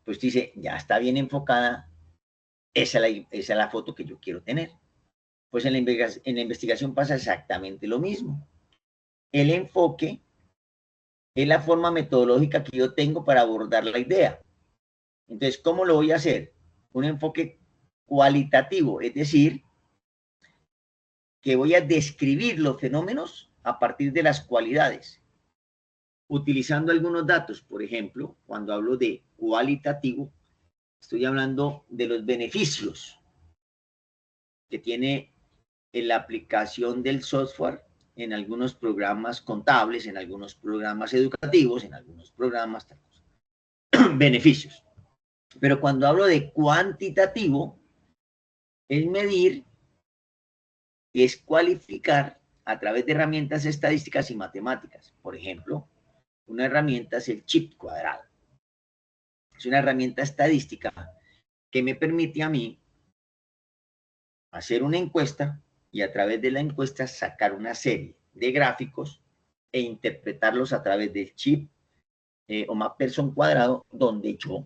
pues dice, ya está bien enfocada, esa es la foto que yo quiero tener. Pues en la investigación pasa exactamente lo mismo. El enfoque es la forma metodológica que yo tengo para abordar la idea. Entonces, ¿cómo lo voy a hacer? Un enfoque cualitativo, es decir, que voy a describir los fenómenos a partir de las cualidades, utilizando algunos datos. Por ejemplo, cuando hablo de cualitativo, estoy hablando de los beneficios que tiene la aplicación del software en algunos programas contables, en algunos programas educativos, en algunos programas beneficios. Pero cuando hablo de cuantitativo, es medir, es cualificar a través de herramientas estadísticas y matemáticas. Por ejemplo, una herramienta es el chip cuadrado. Es una herramienta estadística que me permite a mí hacer una encuesta y a través de la encuesta sacar una serie de gráficos e interpretarlos a través del chip o MapPerson cuadrado, donde yo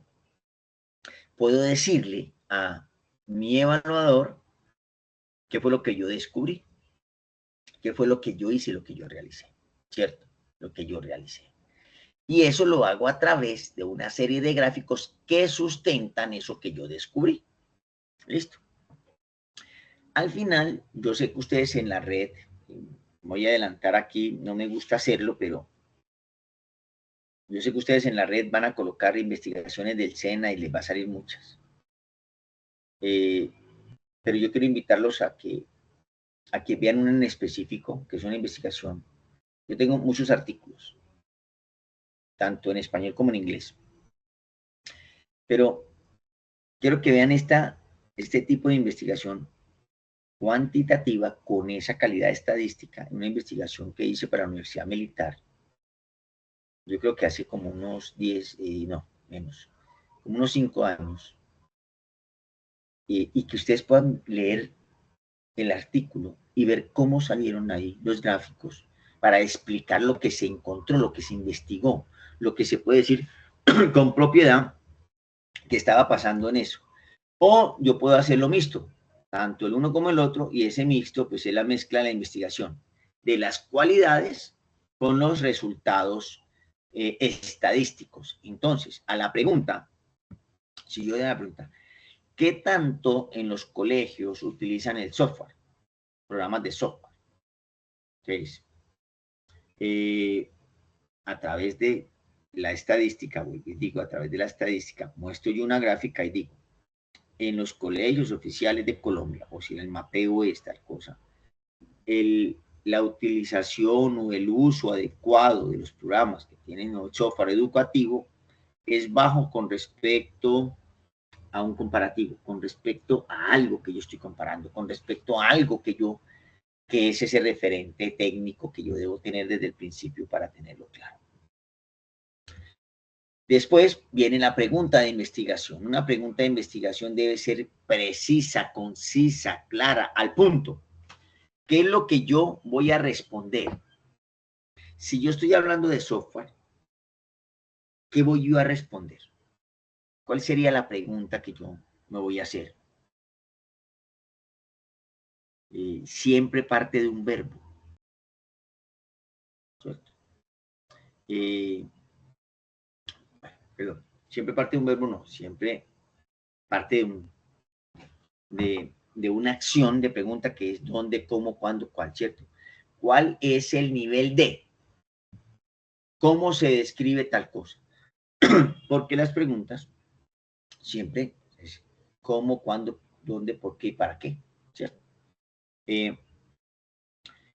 puedo decirle a mi evaluador qué fue lo que yo descubrí, qué fue lo que yo hice, lo que yo realicé, ¿cierto? Lo que yo realicé. Y eso lo hago a través de una serie de gráficos que sustentan eso que yo descubrí. ¿Listo? Al final, yo sé que ustedes en la red, voy a adelantar aquí, no me gusta hacerlo, pero yo sé que ustedes en la red van a colocar investigaciones del SENA y les va a salir muchas. Pero yo quiero invitarlos a que vean una en específico, que es una investigación. Yo tengo muchos artículos, tanto en español como en inglés. Pero quiero que vean este tipo de investigación cuantitativa con esa calidad estadística, una investigación que hice para la Universidad Militar. Yo creo que hace como unos 10, no, menos, como unos 5 años, y que ustedes puedan leer el artículo y ver cómo salieron ahí los gráficos para explicar lo que se encontró, lo que se investigó, lo que se puede decir con propiedad que estaba pasando en eso. O yo puedo hacerlo mixto, tanto el uno como el otro, y ese mixto pues es la mezcla de la investigación de las cualidades con los resultados estadísticos. Entonces, a la pregunta, si yo doy la pregunta, ¿qué tanto en los colegios utilizan el software? Programas de software. Entonces, a través de la estadística, digo, a través de la estadística, muestro yo una gráfica y digo, en los colegios oficiales de Colombia, o si el mapeo es tal cosa, la utilización o el uso adecuado de los programas que tienen el software educativo es bajo con respecto a un comparativo, con respecto a algo que yo estoy comparando, con respecto a algo que es ese referente técnico que yo debo tener desde el principio para tenerlo claro. Después viene la pregunta de investigación. Una pregunta de investigación debe ser precisa, concisa, clara, al punto. ¿Qué es lo que yo voy a responder? Si yo estoy hablando de software, ¿qué voy yo a responder? ¿Cuál sería la pregunta que yo me voy a hacer? Siempre parte de un verbo, ¿cierto? Perdón, siempre parte de un verbo, no, siempre parte de una acción de pregunta que es dónde, cómo, cuándo, cuál, ¿cierto? ¿Cuál es el nivel de? ¿Cómo se describe tal cosa? Porque las preguntas siempre es cómo, cuándo, dónde, por qué y para qué, ¿cierto?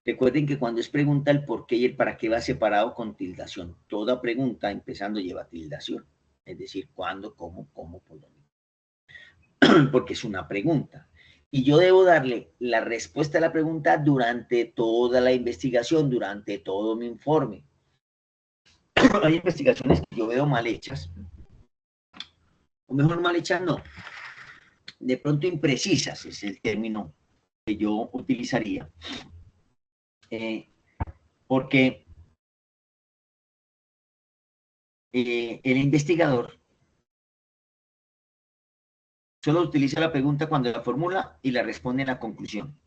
Recuerden que cuando es pregunta el por qué y el para qué va separado con tildación. Toda pregunta empezando lleva tildación, es decir, cuándo, cómo, por dónde. Porque es una pregunta. Y yo debo darle la respuesta a la pregunta durante toda la investigación, durante todo mi informe. Hay investigaciones que yo veo mal hechas, o mejor mal hechas no, de pronto imprecisas es el término que yo utilizaría, porque el investigador solo utiliza la pregunta cuando la formula y la responde en la conclusión.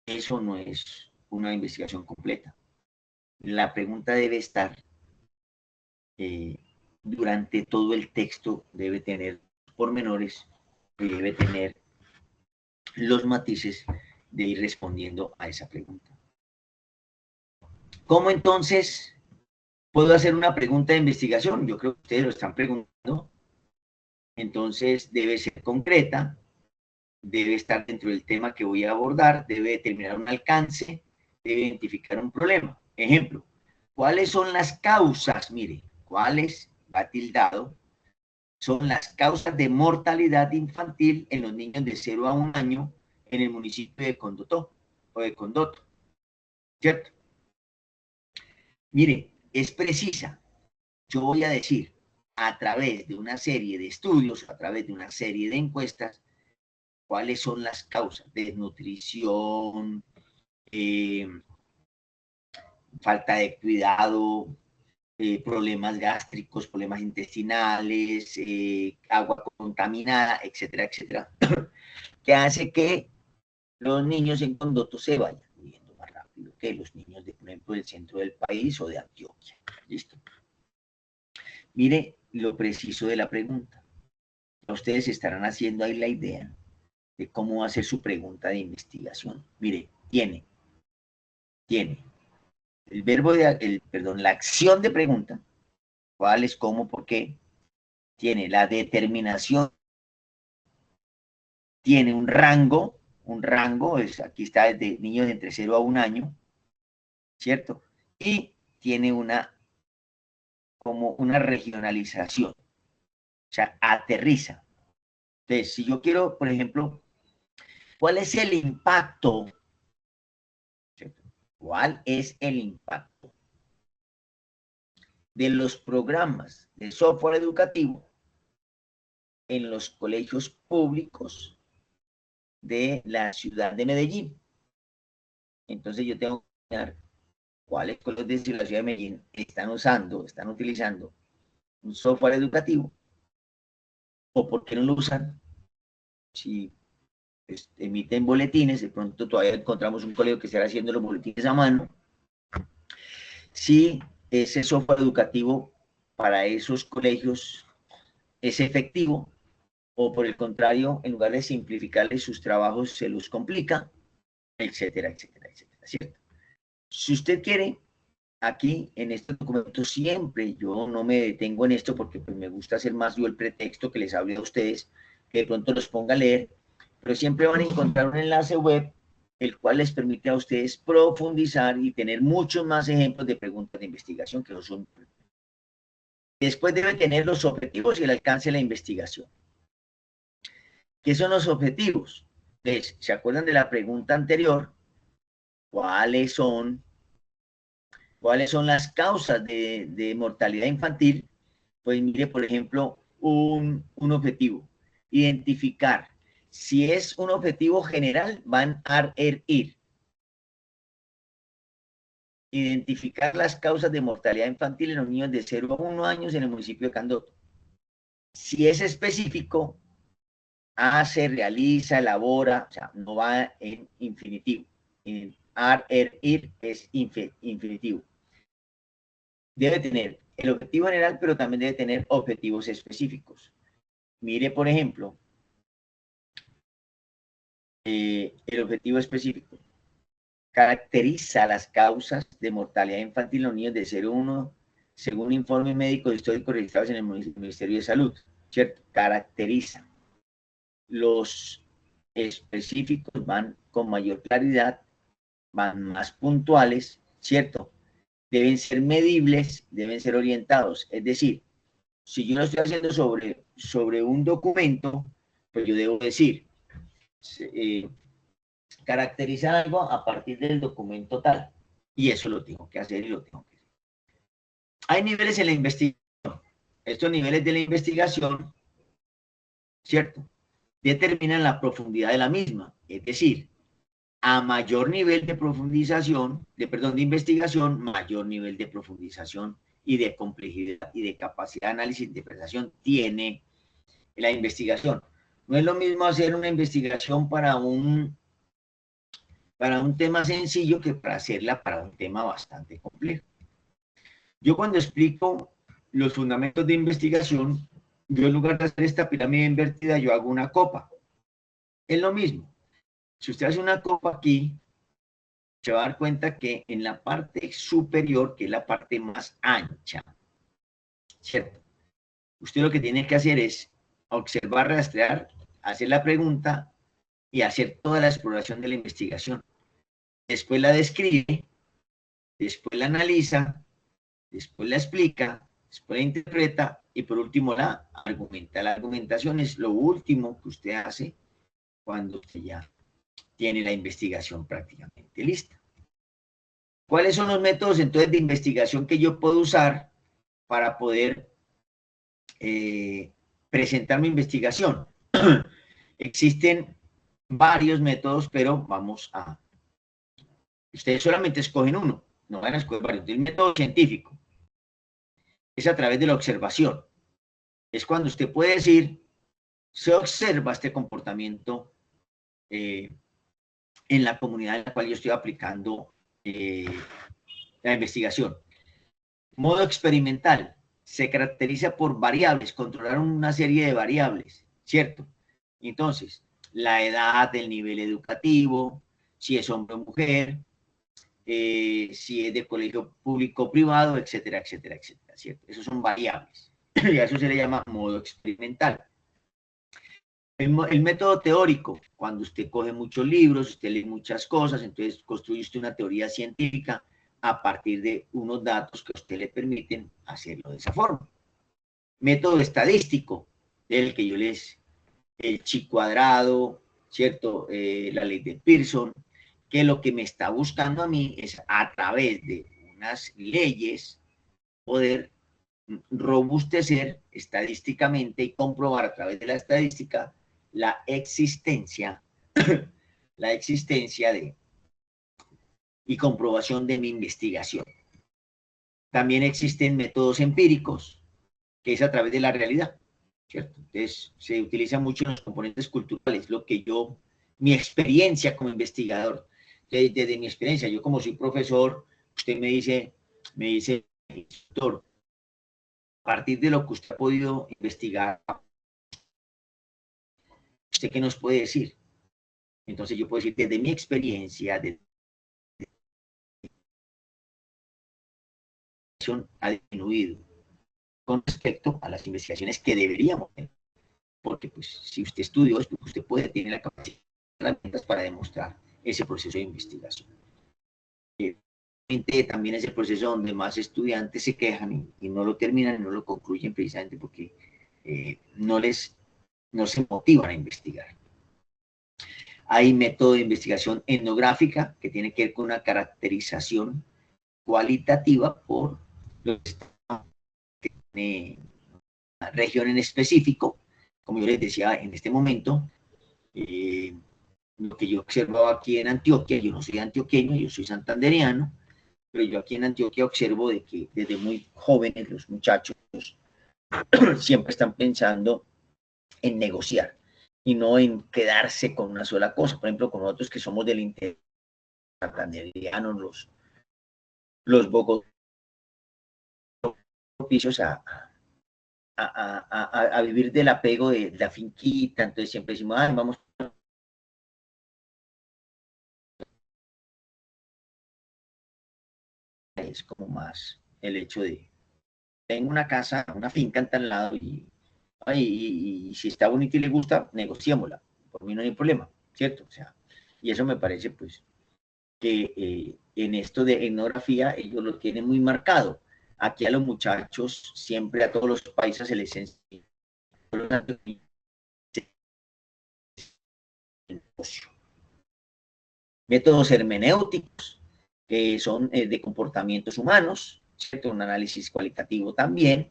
Eso no es una investigación completa. La pregunta debe estar durante todo el texto, debe tener pormenores y debe tener los matices de ir respondiendo a esa pregunta. ¿Cómo entonces puedo hacer una pregunta de investigación? Yo creo que ustedes lo están preguntando. Entonces debe ser concreta, debe estar dentro del tema que voy a abordar, debe determinar un alcance, debe identificar un problema. Ejemplo, ¿cuáles son las causas? Mire, ¿cuáles, va tildado, son las causas de mortalidad infantil en los niños de 0 a 1 año en el municipio de Condotó o de Condoto? ¿Cierto? Mire, es precisa. Yo voy a decir, a través de una serie de estudios, a través de una serie de encuestas, cuáles son las causas: desnutrición, falta de cuidado, problemas gástricos, problemas intestinales, agua contaminada, etcétera, etcétera, que hace que los niños en Condoto se vayan muriendo más rápido que los niños, de, por ejemplo, del centro del país o de Antioquia. ¿Listo? Mire lo preciso de la pregunta. Ustedes estarán haciendo ahí la idea de cómo hacer su pregunta de investigación. Mire, tiene el verbo la acción de pregunta, cuál es, cómo, por qué, tiene la determinación, tiene un rango, aquí está desde niños de entre 0 a 1 año, ¿cierto? Y tiene como una regionalización, o sea, aterriza. Entonces, si yo quiero, por ejemplo, ¿cuál es el impacto? ¿Cierto? ¿Cuál es el impacto de los programas de software educativo en los colegios públicos de la ciudad de Medellín. Entonces yo tengo que ver cuáles colegios de la ciudad de Medellín están utilizando un software educativo, o por qué no lo usan. Si emiten boletines, de pronto todavía encontramos un colegio que estará haciendo los boletines a mano. Si ese software educativo para esos colegios es efectivo, o por el contrario, en lugar de simplificarles sus trabajos, se los complica, etcétera, etcétera, etcétera, ¿cierto? Si usted quiere, aquí en este documento siempre, yo no me detengo en esto porque pues, me gusta hacer más yo el pretexto que les hable a ustedes, que de pronto los ponga a leer, pero siempre van a encontrar un enlace web el cual les permite a ustedes profundizar y tener muchos más ejemplos de preguntas de investigación que no son. Después debe tener los objetivos y el alcance de la investigación. ¿Qué son los objetivos? Pues, ¿se acuerdan de la pregunta anterior? ¿Cuáles son las causas de mortalidad infantil? Pues mire, por ejemplo, un objetivo. Identificar. Si es un objetivo general, van a ir. Identificar las causas de mortalidad infantil en los niños de 0 a 1 años en el municipio de Candoto. Si es específico, hace, realiza, elabora, o sea, no va en infinitivo. Ir es infinitivo. Debe tener el objetivo general, pero también debe tener objetivos específicos. Mire, por ejemplo, el objetivo específico. Caracteriza las causas de mortalidad infantil en los niños de 0 a 1, según informes médicos históricos registrados en el Ministerio de Salud, ¿cierto? Caracteriza. Los específicos van con mayor claridad, van más puntuales, ¿cierto? Deben ser medibles, deben ser orientados. Es decir, si yo lo estoy haciendo sobre un documento, pues yo debo decir, caracterizar algo a partir del documento tal. Y eso lo tengo que hacer y lo tengo que hacer. Hay niveles en la investigación. Estos niveles de la investigación, ¿cierto?, determinan la profundidad de la misma. Es decir, a mayor nivel de profundización, de investigación, mayor nivel de profundización y de complejidad y de capacidad de análisis e interpretación tiene la investigación. No es lo mismo hacer una investigación para un tema sencillo que para hacerla para un tema bastante complejo. Yo cuando explico los fundamentos de investigación, yo en lugar de hacer esta pirámide invertida, yo hago una copa. Es lo mismo. Si usted hace una copa aquí, se va a dar cuenta que en la parte superior, que es la parte más ancha, ¿cierto? Usted lo que tiene que hacer es observar, rastrear, hacer la pregunta y hacer toda la exploración de la investigación. Después la describe, después la analiza, después la explica, después la interpreta y por último la argumenta. La argumentación es lo último que usted hace cuando usted ya tiene la investigación prácticamente lista. ¿Cuáles son los métodos entonces de investigación que yo puedo usar para poder presentar mi investigación? Existen varios métodos, pero vamos a... Ustedes solamente escogen uno, no van a escoger varios. El método científico es a través de la observación. Es cuando usted puede decir, se observa este comportamiento en la comunidad en la cual yo estoy aplicando la investigación. Modo experimental. Se caracteriza por variables, controlar una serie de variables, ¿cierto? Entonces, la edad, el nivel educativo, si es hombre o mujer, si es de colegio público o privado, etcétera, etcétera, etcétera, ¿cierto? Esos son variables. Y a eso se le llama modo experimental. El método teórico, cuando usted coge muchos libros, usted lee muchas cosas, entonces construye usted una teoría científica a partir de unos datos que a usted le permiten hacerlo de esa forma. Método estadístico, el que yo les... el chi cuadrado, ¿cierto? La ley de Pearson, que lo que me está buscando a mí es a través de unas leyes poder robustecer estadísticamente y comprobar a través de la estadística la existencia, la existencia de y comprobación de mi investigación. También existen métodos empíricos, que es a través de la realidad, ¿cierto? Entonces, se utiliza mucho en los componentes culturales, lo que yo, mi experiencia como investigador, desde mi experiencia, yo como soy profesor, usted me dice, doctor, a partir de lo que usted ha podido investigar, ¿usted qué nos puede decir? Entonces yo puedo decir, desde mi experiencia, ha disminuido con respecto a las investigaciones que deberíamos tener. Porque pues, si usted estudió esto, usted puede tener la capacidad de herramientas para demostrar ese proceso de investigación. También es el proceso donde más estudiantes se quejan y no lo terminan y no lo concluyen precisamente porque no se motivan a investigar. Hay método de investigación etnográfica que tiene que ver con una caracterización cualitativa por una región en específico. Como yo les decía en este momento, lo que yo observaba aquí en Antioquia, yo no soy antioqueño, yo soy santandereano, pero yo aquí en Antioquia observo de que desde muy jóvenes los muchachos siempre están pensando en negociar y no en quedarse con una sola cosa. Por ejemplo, con nosotros que somos del interior santanderianos, los bogotanos propicios a vivir del apego de la finquita, entonces siempre decimos, ay, vamos. Es como más el hecho de, tengo una casa, una finca en tal lado y si está bonita y le gusta, negociémosla, por mí no hay problema, ¿cierto? O sea, y eso me parece pues que en esto de etnografía ellos lo tienen muy marcado. Aquí a los muchachos, siempre a todos los países se les enseña métodos hermenéuticos, que son de comportamientos humanos, ¿cierto? Un análisis cualitativo también,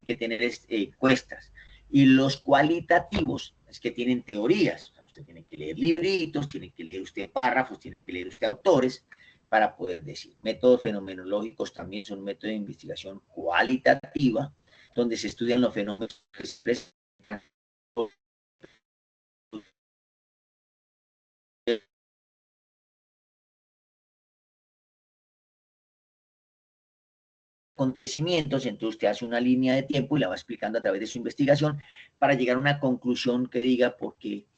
que tener encuestas. Y los cualitativos es que tienen teorías. O sea, usted tiene que leer libritos, tiene que leer usted párrafos, tiene que leer usted autores para poder decir. Métodos fenomenológicos también son métodos de investigación cualitativa, donde se estudian los fenómenos que se presentan acontecimientos, entonces usted hace una línea de tiempo y la va explicando a través de su investigación para llegar a una conclusión que diga por qué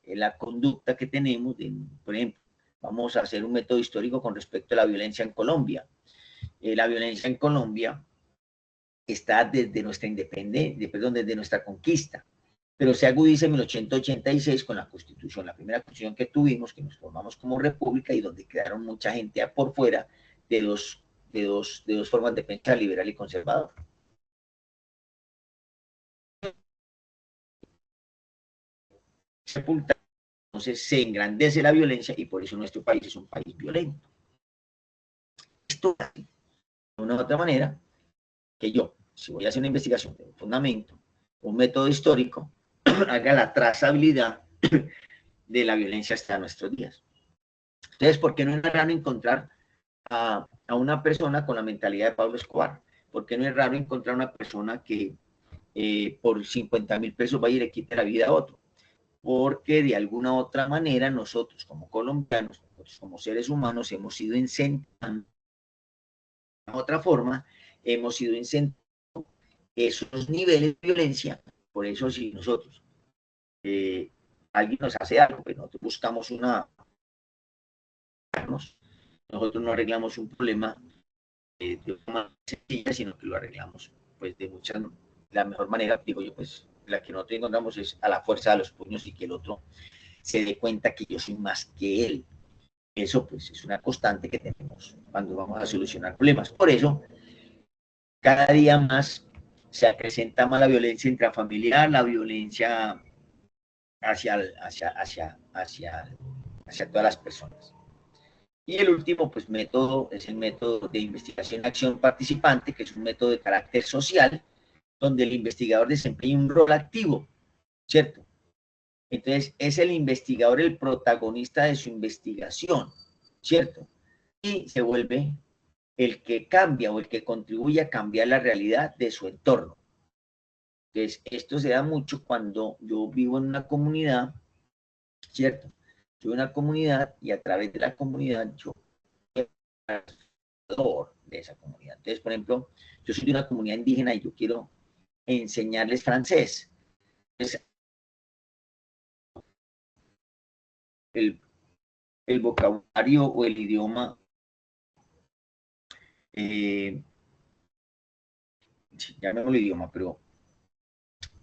la conducta que tenemos, por ejemplo, vamos a hacer un método histórico con respecto a la violencia en Colombia. La violencia en Colombia está desde nuestra independencia, perdón, desde nuestra conquista, pero se agudiza en 1886 con la Constitución, la primera Constitución que tuvimos, que nos formamos como república y donde quedaron mucha gente por fuera de dos formas de pensar, liberal y conservador. Entonces se engrandece la violencia y por eso nuestro país es un país violento. Esto de una u otra manera que yo, si voy a hacer una investigación de un fundamento, un método histórico, haga la trazabilidad de la violencia hasta nuestros días. Entonces, ¿por qué no es raro encontrar a una persona con la mentalidad de Pablo Escobar? ¿Por qué no es raro encontrar una persona que por 50.000 pesos vaya y le quite la vida a otro? Porque de alguna u otra manera nosotros como colombianos, nosotros como seres humanos hemos ido incentando, de otra forma, hemos ido incentando esos niveles de violencia. Por eso si nosotros, alguien nos hace algo, pues nosotros buscamos nosotros no arreglamos un problema de forma sencilla, sino que lo arreglamos pues de la mejor manera, digo yo, pues la que nosotros encontramos es a la fuerza de los puños y que el otro se dé cuenta que yo soy más que él. Eso pues es una constante que tenemos cuando vamos a solucionar problemas. Por eso, cada día más se acrecenta más la violencia intrafamiliar, la violencia hacia todas las personas. Y el último, pues, método es el método de investigación acción participante, que es un método de carácter social, donde el investigador desempeña un rol activo, ¿cierto? Entonces, es el investigador el protagonista de su investigación, ¿cierto? Y se vuelve el que cambia o el que contribuye a cambiar la realidad de su entorno. Entonces, esto se da mucho cuando yo vivo en una comunidad, ¿cierto? Yo en una comunidad y a través de la comunidad yo de esa comunidad. Entonces, por ejemplo, yo soy de una comunidad indígena y yo quiero enseñarles francés. Entonces, el, el vocabulario o el idioma, eh, llamémoslo idioma, pero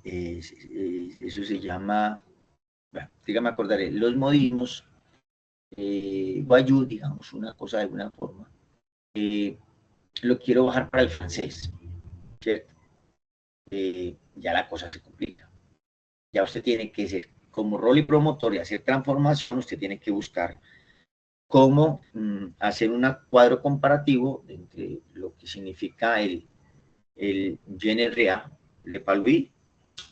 eso se llama, bueno, dígame, acordaré, los modismos, guayú, digamos, una cosa de alguna forma, lo quiero bajar para el francés, ¿cierto? Ya la cosa se complica. Ya usted tiene que ser, como rol y promotor y hacer transformación, usted tiene que buscar cómo hacer un cuadro comparativo entre lo que significa el GNRA, Le Palui,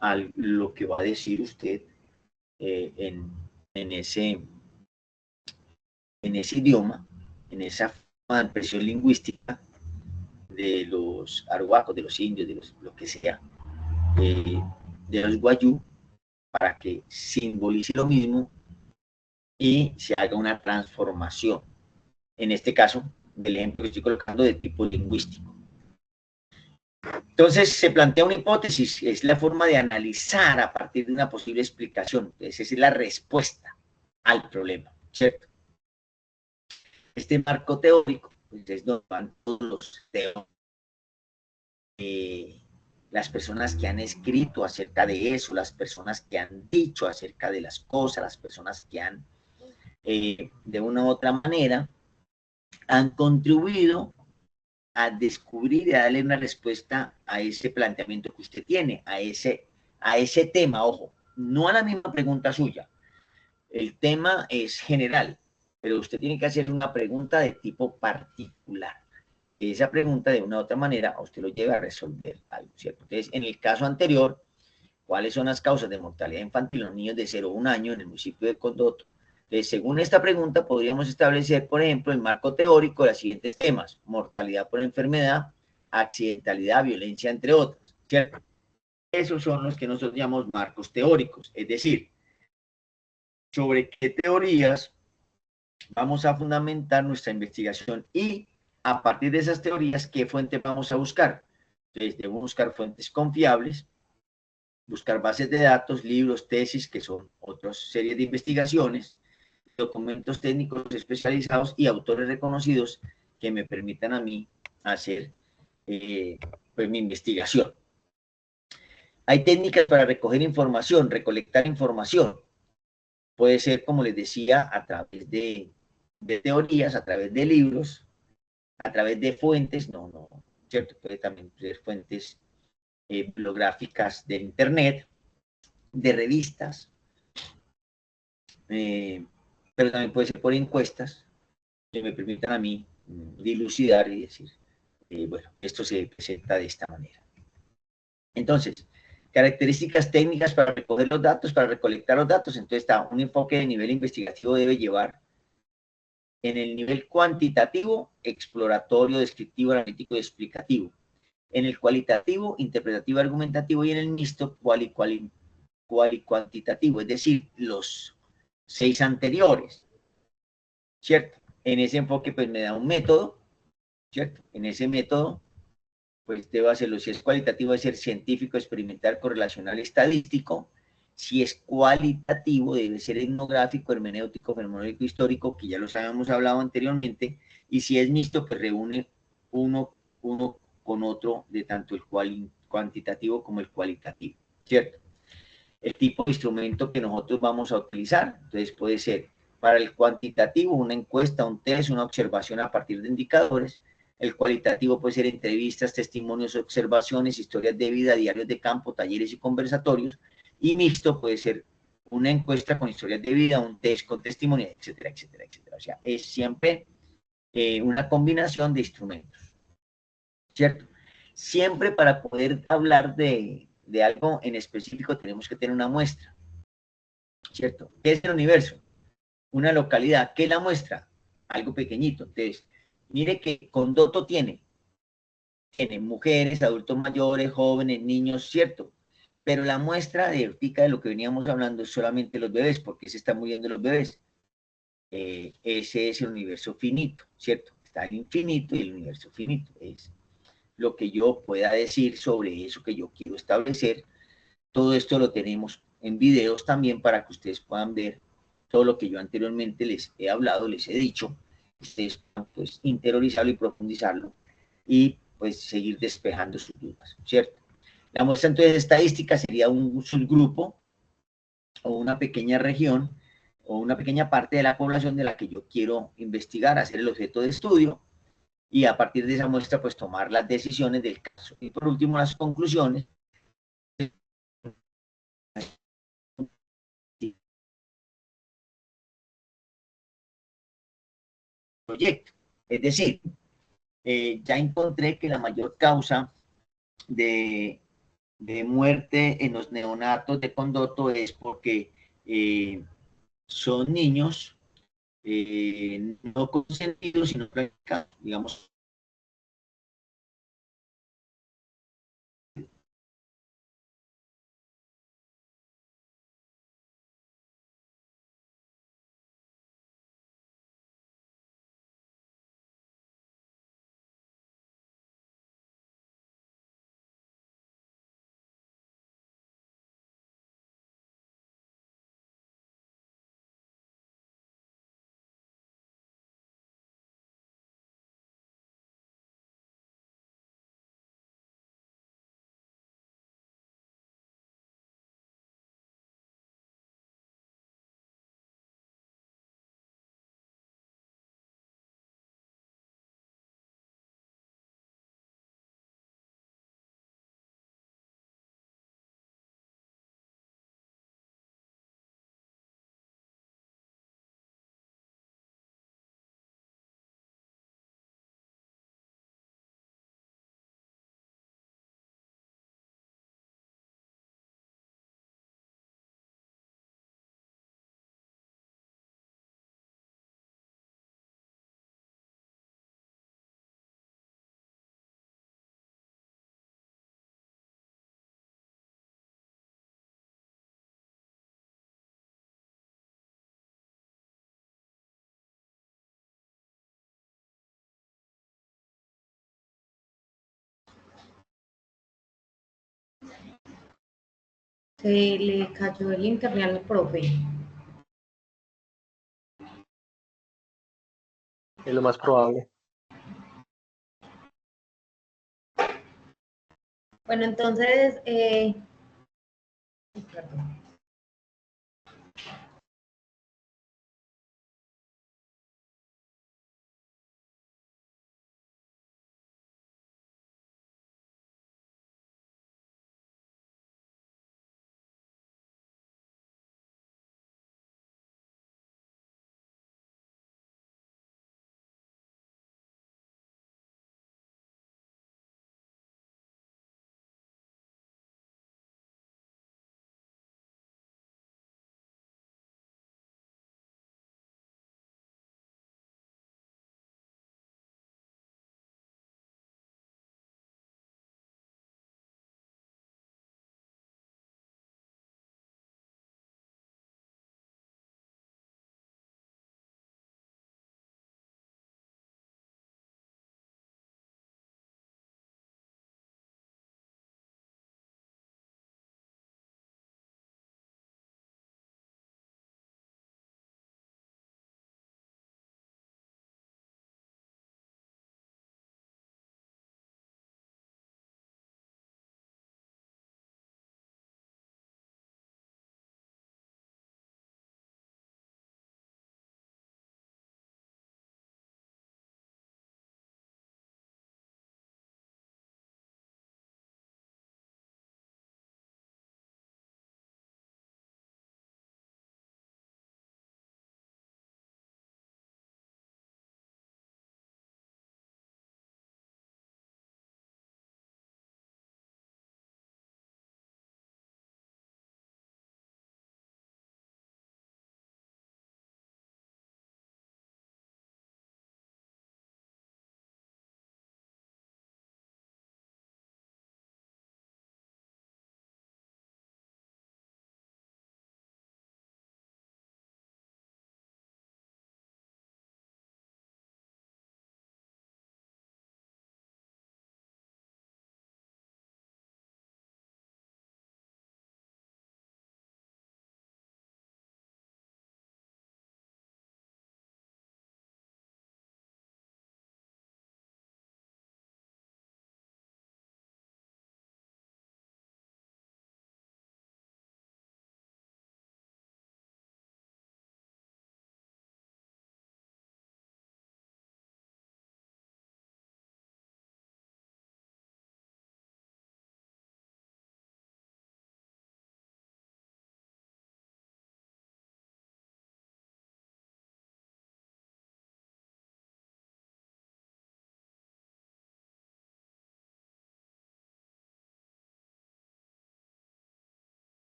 a lo que va a decir usted en ese idioma, en esa expresión lingüística de los arhuacos, de los indios, de lo que sea, de los guayú, para que simbolice lo mismo y se haga una transformación. En este caso, del ejemplo que estoy colocando, de tipo lingüístico. Entonces, se plantea una hipótesis, es la forma de analizar a partir de una posible explicación. Entonces, esa es la respuesta al problema, ¿cierto? Este marco teórico, pues es donde van todos los teóricos, las personas que han escrito acerca de eso, las personas que han dicho acerca de las cosas, las personas que han, de una u otra manera, han contribuido a descubrir y a darle una respuesta a ese planteamiento que usted tiene, a ese tema, ojo, no a la misma pregunta suya. El tema es general, pero usted tiene que hacer una pregunta de tipo particular. Esa pregunta, de una u otra manera, a usted lo lleva a resolver algo, ¿cierto? Entonces, en el caso anterior, ¿cuáles son las causas de mortalidad infantil en los niños de 0 a 1 año en el municipio de Condoto? Entonces, según esta pregunta, podríamos establecer, por ejemplo, el marco teórico de los siguientes temas: mortalidad por enfermedad, accidentalidad, violencia, entre otros, ¿cierto? Esos son los que nosotros llamamos marcos teóricos, es decir, sobre qué teorías vamos a fundamentar nuestra investigación y a partir de esas teorías, ¿qué fuentes vamos a buscar? Entonces, debemos buscar fuentes confiables, buscar bases de datos, libros, tesis, que son otras series de investigaciones, documentos técnicos especializados y autores reconocidos que me permitan a mí hacer pues mi investigación. Hay técnicas para recoger información, recolectar información. Puede ser, como les decía, a través de teorías, a través de libros, a través de fuentes, ¿cierto? Puede también ser fuentes bibliográficas de internet, de revistas, pero también puede ser por encuestas que me permitan a mí dilucidar y decir, bueno, esto se presenta de esta manera. Entonces, características técnicas para recoger los datos, para recolectar los datos. Entonces, está un enfoque de nivel investigativo debe llevar en el nivel cuantitativo, exploratorio, descriptivo, analítico y explicativo. En el cualitativo, interpretativo, argumentativo, y en el mixto, cuantitativo, es decir, los 6 anteriores, ¿cierto? En ese enfoque, pues me da un método, ¿cierto? En ese método, pues debo hacerlo. Si es cualitativo, debe ser científico, experimental, correlacional, estadístico. Si es cualitativo, debe ser etnográfico, hermenéutico, fenomenológico, histórico, que ya los habíamos hablado anteriormente. Y si es mixto, pues reúne uno con otro, de tanto el cuantitativo como el cualitativo, ¿cierto? El tipo de instrumento que nosotros vamos a utilizar, entonces puede ser para el cuantitativo una encuesta, un test, una observación a partir de indicadores. El cualitativo puede ser entrevistas, testimonios, observaciones, historias de vida, diarios de campo, talleres y conversatorios. Y mixto puede ser una encuesta con historias de vida, un test con testimonios, etcétera, etcétera, etcétera. O sea, es siempre una combinación de instrumentos, ¿cierto? Siempre para poder hablar de algo en específico tenemos que tener una muestra, ¿cierto? ¿Qué es el universo? Una localidad. ¿Qué es la muestra? Algo pequeñito. Entonces, mire que Condoto tiene mujeres, adultos mayores, jóvenes, niños, ¿cierto? Pero la muestra de ahorita de lo que veníamos hablando es solamente los bebés, porque se están muriendo los bebés. Ese es el universo finito, ¿cierto? Está el infinito y el universo finito. Es lo que yo pueda decir sobre eso que yo quiero establecer. Todo esto lo tenemos en videos también para que ustedes puedan ver todo lo que yo anteriormente les he hablado, les he dicho. Ustedes puedan pues interiorizarlo y profundizarlo y pues seguir despejando sus dudas, ¿cierto? La muestra entonces estadística sería un subgrupo o una pequeña región o una pequeña parte de la población de la que yo quiero investigar, hacer el objeto de estudio y a partir de esa muestra pues tomar las decisiones del caso. Y por último las conclusiones. Proyecto. Es decir, ya encontré que la mayor causa de, de muerte en los neonatos de Condoto es porque son niños no consentidos, sino practicados, digamos. Se le cayó el internet al profe. Es lo más probable. Bueno, entonces, perdón.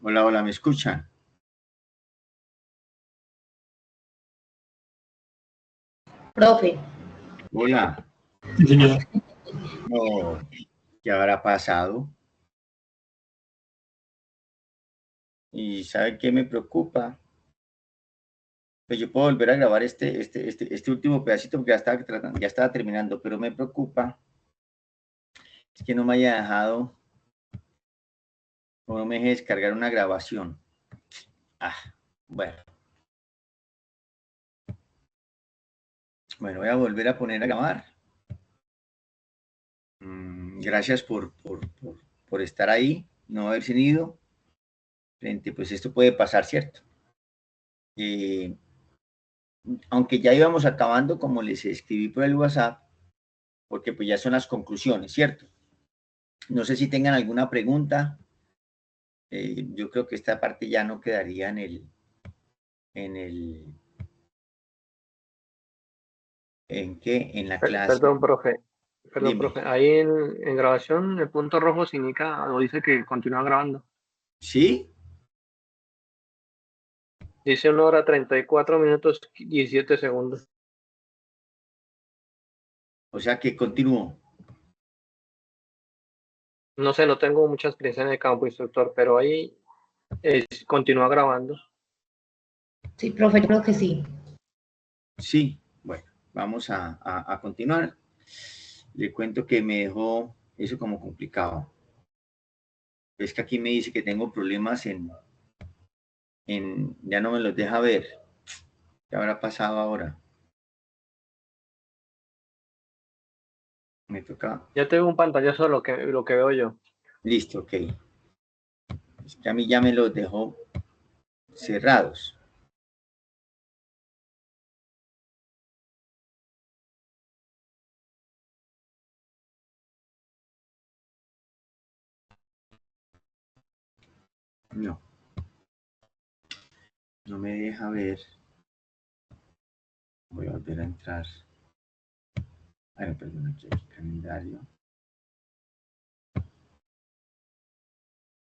Hola, hola, ¿me escuchan? Profe, Hola. Sí, señor. No, ¿qué habrá pasado? ¿Y sabe qué me preocupa? Pues yo puedo volver a grabar este último pedacito porque ya estaba terminando, pero me preocupa es que no me haya dejado o no me deje descargar una grabación. Ah, bueno. Bueno, voy a volver a poner a grabar. Gracias por estar ahí, no haberse ido. Frente, pues esto puede pasar, ¿cierto? Aunque ya íbamos acabando, como les escribí por el WhatsApp, porque pues ya son las conclusiones, ¿cierto? No sé si tengan alguna pregunta. Yo creo que esta parte ya no quedaría en el, en la clase. Perdón, profe. Perdón, Dime. profe. Ahí en grabación, el punto rojo se indica o dice que continúa grabando. ¿Sí? Dice 1 hora 34 minutos 17 segundos. O sea que continúo. No sé, no tengo mucha experiencia en el campo, instructor, pero ahí continúa grabando. sí, profe, yo creo que sí. Sí. Bueno, vamos a continuar. Le cuento que me dejó eso como complicado. Es que aquí me dice que tengo problemas ya no me los deja ver. ¿Qué habrá pasado ahora? Me toca. Ya tengo un pantallazo de lo que veo yo. Listo, ok. Es que a mí ya me los dejó cerrados. No, no me deja ver. Voy a volver a entrar. Ay, perdón, aquí el calendario.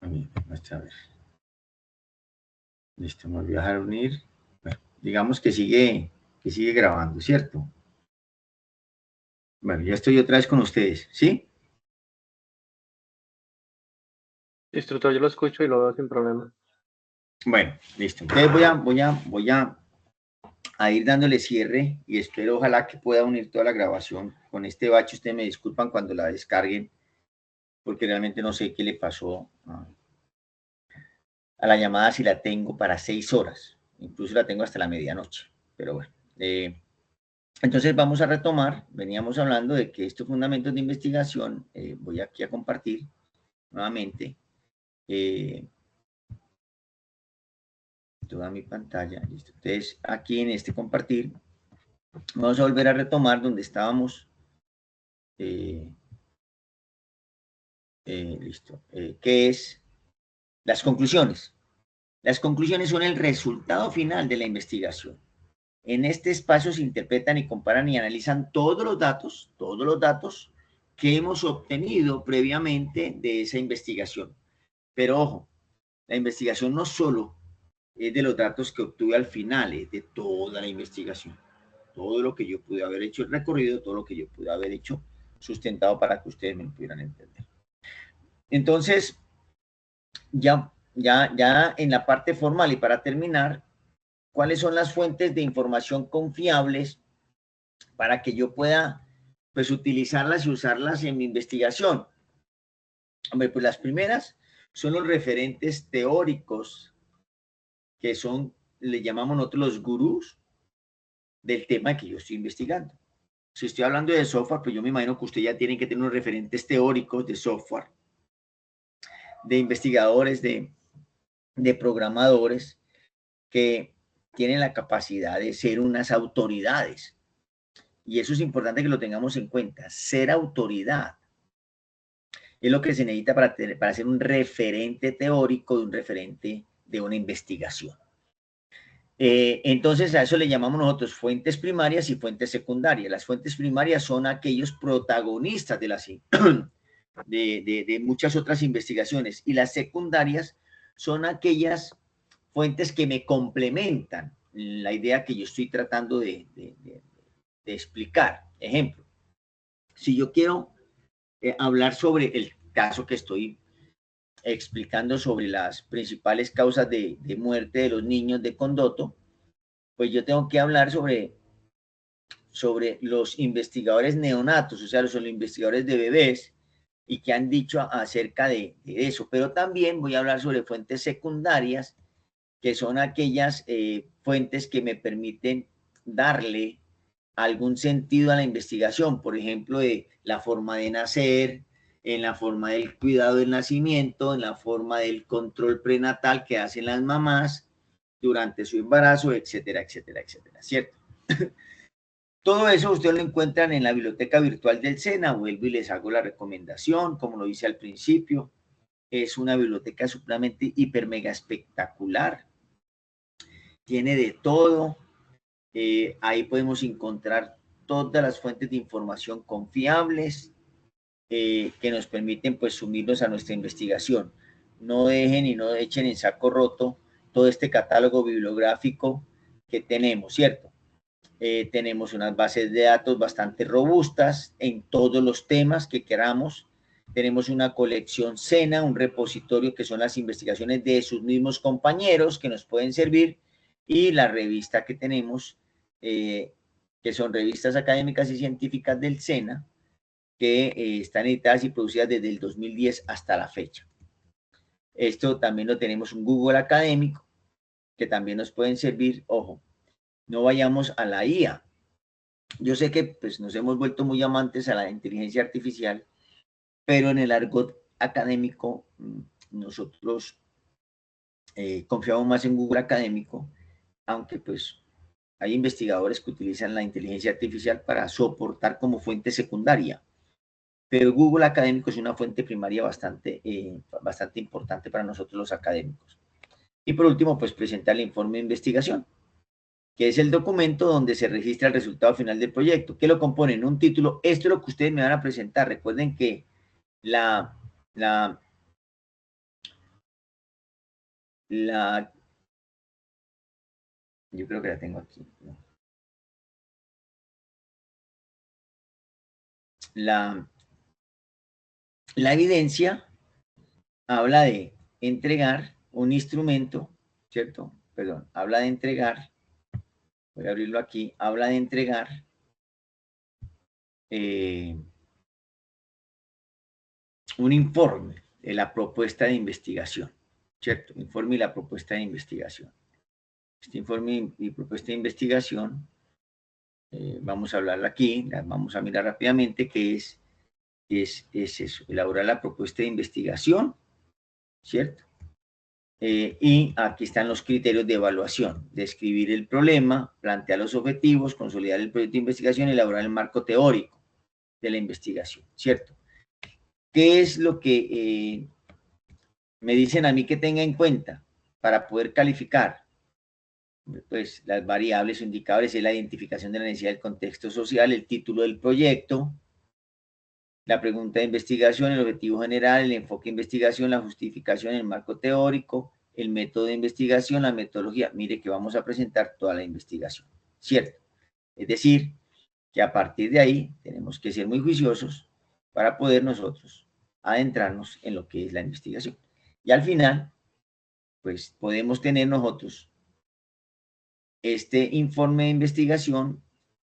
A mí, muestra a ver. Listo, me voy a dejar unir. Bueno, digamos que sigue grabando, ¿cierto? Bueno, ya estoy otra vez con ustedes, ¿sí? Instructor, yo lo escucho y lo veo sin problema. Bueno, listo. Entonces voy a ir dándole cierre y espero ojalá que pueda unir toda la grabación. Con este bache ustedes me disculpan cuando la descarguen porque realmente no sé qué le pasó a la llamada si la tengo para 6 horas. Incluso la tengo hasta la medianoche. Pero bueno. Entonces vamos a retomar. Veníamos hablando de que estos fundamentos de investigación, voy aquí a compartir nuevamente toda mi pantalla. Listo. Entonces aquí en este compartir vamos a volver a retomar donde estábamos. Listo. ¿Qué es? Las conclusiones. Las conclusiones son el resultado final de la investigación. En este espacio se interpretan y comparan y analizan todos los datos que hemos obtenido previamente de esa investigación. Pero ojo, la investigación no solo es de los datos que obtuve al final, es de toda la investigación. Todo lo que yo pude haber hecho, el recorrido, todo lo que yo pude haber hecho sustentado para que ustedes me pudieran entender. Entonces, ya en la parte formal y para terminar, ¿cuáles son las fuentes de información confiables para que yo pueda pues utilizarlas y usarlas en mi investigación? Hombre, pues las primeras son los referentes teóricos que son, le llamamos nosotros los gurús del tema que yo estoy investigando. Si estoy hablando de software, pues yo me imagino que usted ya tiene que tener unos referentes teóricos de software, de investigadores, de programadores que tienen la capacidad de ser unas autoridades. Y eso es importante que lo tengamos en cuenta. Ser autoridad es lo que se necesita para ser un referente teórico de un referente de una investigación. Entonces a eso le llamamos nosotros fuentes primarias y fuentes secundarias. Las fuentes primarias son aquellos protagonistas de muchas otras investigaciones y las secundarias son aquellas fuentes que me complementan la idea que yo estoy tratando de explicar. Ejemplo, si yo quiero hablar sobre el caso que estoy explicando sobre las principales causas de muerte de los niños de Condoto, pues yo tengo que hablar sobre los investigadores neonatos, o sea, los investigadores de bebés, y que han dicho acerca de eso. Pero también voy a hablar sobre fuentes secundarias, que son aquellas fuentes que me permiten darle algún sentido a la investigación, por ejemplo, de la forma de nacer, en la forma del cuidado del nacimiento, en la forma del control prenatal que hacen las mamás durante su embarazo, etcétera, etcétera, etcétera, ¿cierto? Todo eso ustedes lo encuentran en la biblioteca virtual del SENA. Vuelvo y les hago la recomendación, como lo hice al principio. Es una biblioteca supremamente hiper mega espectacular. Tiene de todo. Ahí podemos encontrar todas las fuentes de información confiables que nos permiten pues sumirnos a nuestra investigación. No dejen y no echen en saco roto todo este catálogo bibliográfico que tenemos, ¿cierto? Tenemos unas bases de datos bastante robustas en todos los temas que queramos. Tenemos una colección SENA, un repositorio que son las investigaciones de sus mismos compañeros que nos pueden servir, y la revista que tenemos, que son revistas académicas y científicas del SENA, que están editadas y producidas desde el 2010 hasta la fecha. Esto también lo tenemos un Google académico, que también nos pueden servir. Ojo, no vayamos a la IA. Yo sé que pues, nos hemos vuelto muy amantes a la inteligencia artificial, pero en el argot académico nosotros confiamos más en Google académico, aunque pues hay investigadores que utilizan la inteligencia artificial para soportar como fuente secundaria. Pero Google académico es una fuente primaria bastante importante para nosotros los académicos. Y por último, pues presentar el informe de investigación, que es el documento donde se registra el resultado final del proyecto. ¿Qué lo componen? Un título. Esto es lo que ustedes me van a presentar. Recuerden que yo creo que la tengo aquí, ¿no? La evidencia habla de entregar un instrumento, ¿cierto? Perdón, habla de entregar, voy a abrirlo aquí, habla de entregar un informe de la propuesta de investigación, ¿cierto? Informe y la propuesta de investigación. Este informe y propuesta de investigación, vamos a hablarlo aquí, vamos a mirar rápidamente qué es eso, elaborar la propuesta de investigación, ¿cierto? Y aquí están los criterios de evaluación: describir el problema, plantear los objetivos, consolidar el proyecto de investigación, elaborar el marco teórico de la investigación, ¿cierto? ¿Qué es lo que me dicen a mí que tenga en cuenta para poder calificar? Pues las variables o indicadores es la identificación de la necesidad del contexto social, el título del proyecto, la pregunta de investigación, el objetivo general, el enfoque de investigación, la justificación, el marco teórico, el método de investigación, la metodología. Mire que vamos a presentar toda la investigación, ¿cierto? Es decir, que a partir de ahí tenemos que ser muy juiciosos para poder nosotros adentrarnos en lo que es la investigación. Y al final, pues podemos tener nosotros este informe de investigación,